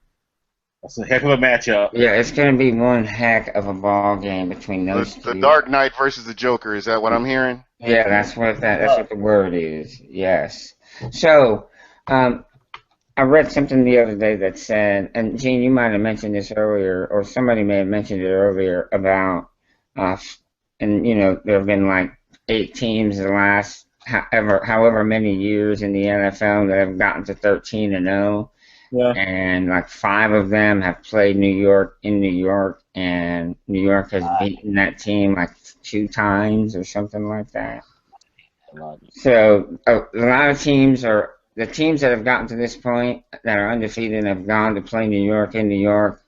That's a heck of a matchup. Yeah, it's going to be one heck of a ball game between those two. The Dark Knight versus the Joker. Is that what I'm hearing? Yeah, that's what the word is. Yes. So, I read something the other day that said, and Gene, you might have mentioned this earlier, or somebody may have mentioned it earlier about, and there have been like 8 teams in the last however many years in the NFL that have gotten to 13-0. Yeah. And like 5 of them have played New York in New York, and New York has beaten that team like 2 times or something like that. So a lot of teams the teams that have gotten to this point that are undefeated and have gone to play New York in New York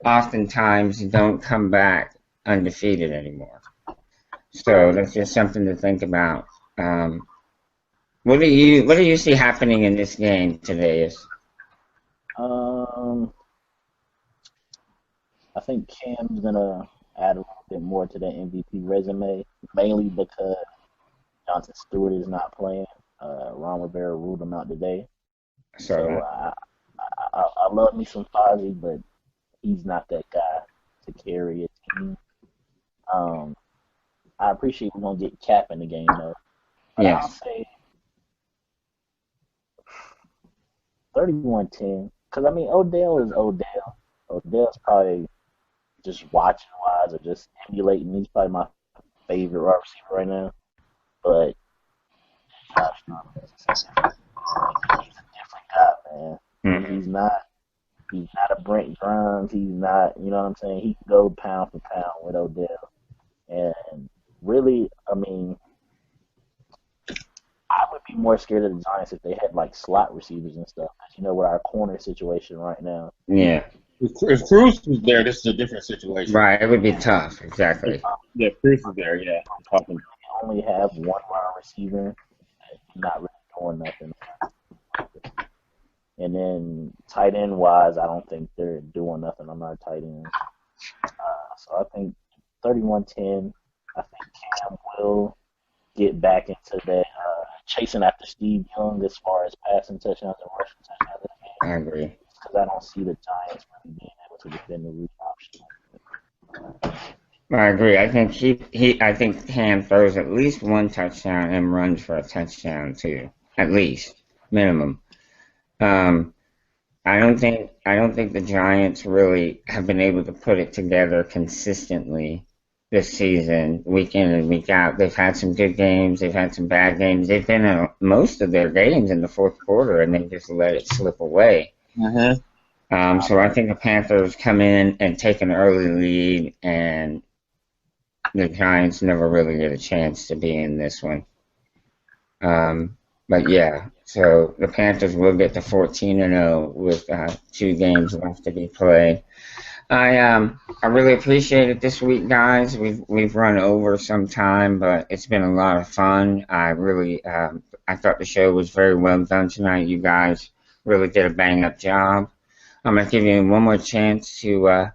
oftentimes don't come back undefeated anymore. So that's just something to think about. What do you see happening in this game today? I think Cam's gonna add a little bit more to that MVP resume, mainly because Johnson Stewart is not playing. Ron Rivera ruled him out today. So So I love me some Fozzie, but he's not that guy to carry a team. I appreciate we're gonna get Cap in the game though. But I'll yes, say 31-10. Because I mean Odell is Odell. Odell's probably just watching wise or just emulating. He's probably my favorite wide receiver right now. But Josh Norman is he's a different guy, man. mm-hmm. He's not a Brent Grimes. He's not, you know what I'm saying? He can go pound for pound with Odell. And really, I mean, I would be more scared of the Giants if they had like slot receivers and stuff. You know, with our corner situation right now. Yeah, If Cruz was there, this is a different situation. right. It would be tough. Exactly. Yeah, Cruz was there. Yeah, I'm talking. You only have one wide receiver, and you're not really doing nothing. And then tight end wise, I don't think they're doing nothing. I'm not a tight end. So I think 31-10. I think Cam will get back into that chasing after Steve Young as far as passing touchdowns and rushing touchdowns. I agree. Because I don't see the Giants really being able to defend the read option. I agree. I think I think Cam throws at least one touchdown and runs for a touchdown too, at least minimum. I don't think the Giants really have been able to put it together consistently this season, week in and week out. They've had some good games, they've had some bad games. They've been in most of their games in the fourth quarter, and they just let it slip away. So I think the Panthers come in and take an early lead, and the Giants never really get a chance to be in this one. But yeah, so the Panthers will get to 14-0 with 2 games left to be played. I really appreciate it this week, guys. We've run over some time, but it's been a lot of fun. I thought the show was very well done tonight. You guys really did a bang-up job. I'm gonna give you one more chance to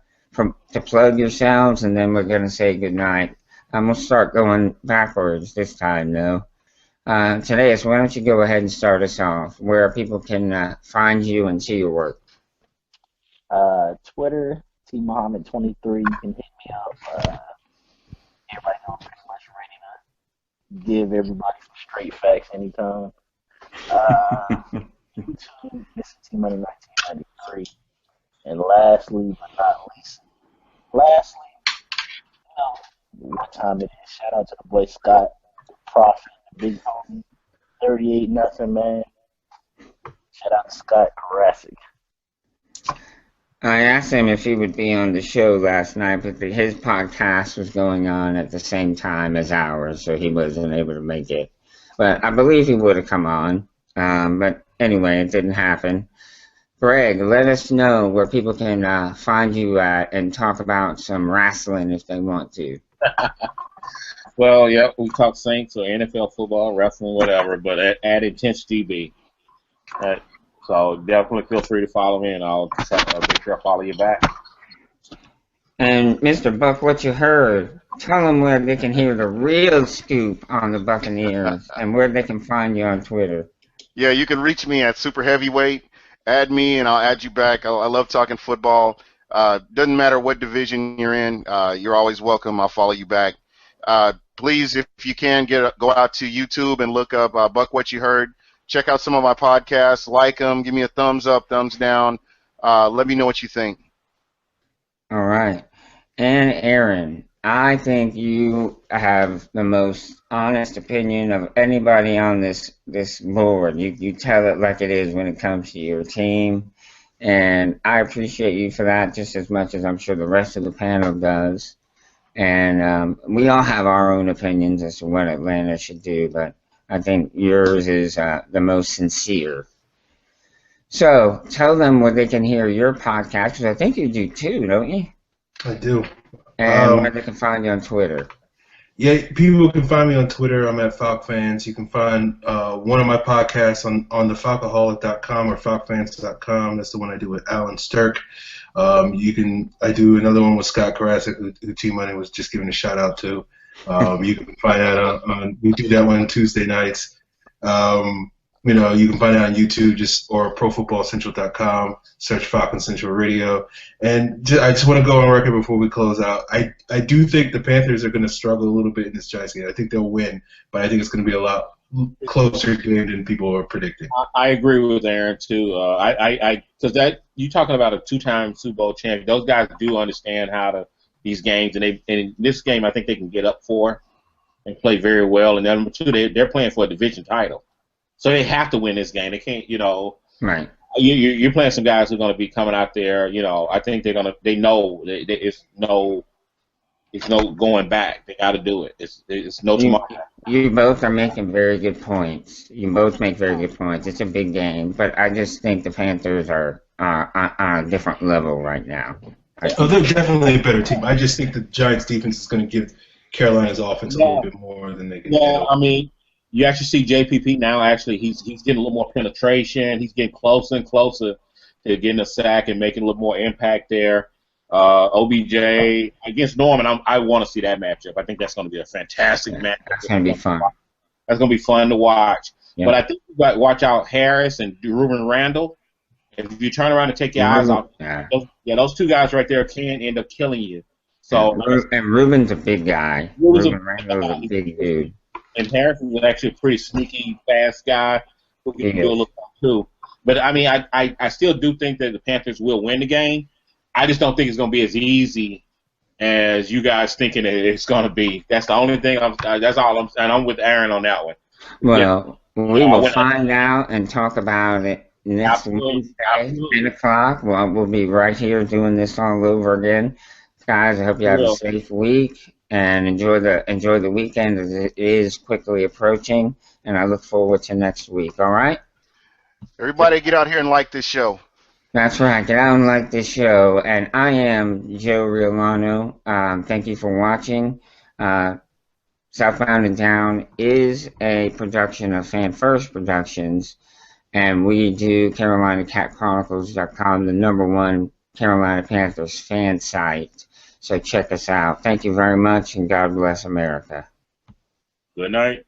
plug yourselves, and then we're gonna say goodnight. I'm gonna start going backwards this time, though. Today, so why don't you go ahead and start us off, where people can find you and see your work. Twitter, T Muhammad 23. You can hit me up. Everybody knows pretty much ready to give everybody some straight facts anytime. YouTube, Mr. T Money 1993. And lastly, but not least, you know what time it is. Shout out to the boy Scott, Prophet, Big Homie, 38-0, man. Shout out to Scott Jurassic. I asked him if he would be on the show last night, but his podcast was going on at the same time as ours, so he wasn't able to make it. But I believe he would have come on. But anyway, it didn't happen. Greg, let us know where people can find you at and talk about some wrestling if they want to. Well, yeah, we talk Saints or NFL football, wrestling, whatever, but at Intense TV. So definitely feel free to follow me, and I'll make sure I follow you back. And Mr. Buck, what you heard, tell them where they can hear the real scoop on the Buccaneers and where they can find you on Twitter. Yeah, you can reach me at Super Heavyweight. Add me, and I'll add you back. I love talking football. Doesn't matter what division you're in. You're always welcome. I'll follow you back. Please, if you can, go out to YouTube and look up Buck What You Heard. Check out some of my podcasts. Like them. Give me a thumbs up, thumbs down. Let me know what you think. All right. And Aaron, I think you have the most honest opinion of anybody on this board. You tell it like it is when it comes to your team, and I appreciate you for that just as much as I'm sure the rest of the panel does. And we all have our own opinions as to what Atlanta should do, but I think yours is the most sincere. So tell them where they can hear your podcast, because I think you do too, don't you? I do. And where they can find you on Twitter. Yeah, people can find me on Twitter. I'm at FalcFans. You can find one of my podcasts on the Falcoholic.com or FalcFans.com. That's the one I do with Alan Stirk. I do another one with Scott Karasik, who T Money was just giving a shout out to. You can find that we do that one Tuesday nights. You can find it on YouTube or ProFootballCentral.com. Search Falcon Central Radio. And I just want to go on record before we close out. I do think the Panthers are going to struggle a little bit in this Giants game. I think they'll win, but I think it's going to be a lot closer game than people are predicting. I agree with Aaron too. Because that you talking about a two-time Super Bowl champion. Those guys do understand how to these games, and in this game, I think they can get up for and play very well. And number two, they're playing for a division title, so they have to win this game. They can't, Right. You're playing some guys who are going to be coming out there. I think they know it's no going back. They got to do it. It's no tomorrow. You both are making very good points. You both make very good points. It's a big game, but I just think the Panthers are on a different level right now. They're definitely a better team. I just think the Giants' defense is going to give Carolina's offense a little bit more than they can. Yeah, I mean, you actually see JPP now. Actually, he's getting a little more penetration. He's getting closer and closer to getting a sack and making a little more impact there. OBJ against Norman, I want to see that matchup. I think that's going to be a fantastic matchup. That's going to be fun. That's going to be fun to watch. Yeah. But I think you got to watch out Harris and Ruben Randall. If you turn around and take your eyes off, those two guys right there can end up killing you. So and Ruben's a big guy. Ruben Randall's a big dude. And Harris is actually a pretty sneaky, fast guy who can do a little too. But I mean, I still do think that the Panthers will win the game. I just don't think it's going to be as easy as you guys thinking it's going to be. That's the only thing. That's all I'm saying. I'm with Aaron on that one. Well, we will find out and talk about it next Wednesday, 10 o'clock. Well, we'll be right here doing this all over again. Guys, I hope you have a safe week and enjoy the weekend as it is quickly approaching. And I look forward to next week. All right? Everybody get out here and like this show. That's right. Get out and like this show. And I am Joe Riolano. Thank you for watching. Southbound in Town is a production of Fan First Productions, and we do CarolinaCatChronicles.com, the #1 Carolina Panthers fan site. So check us out. Thank you very much, and God bless America. Good night.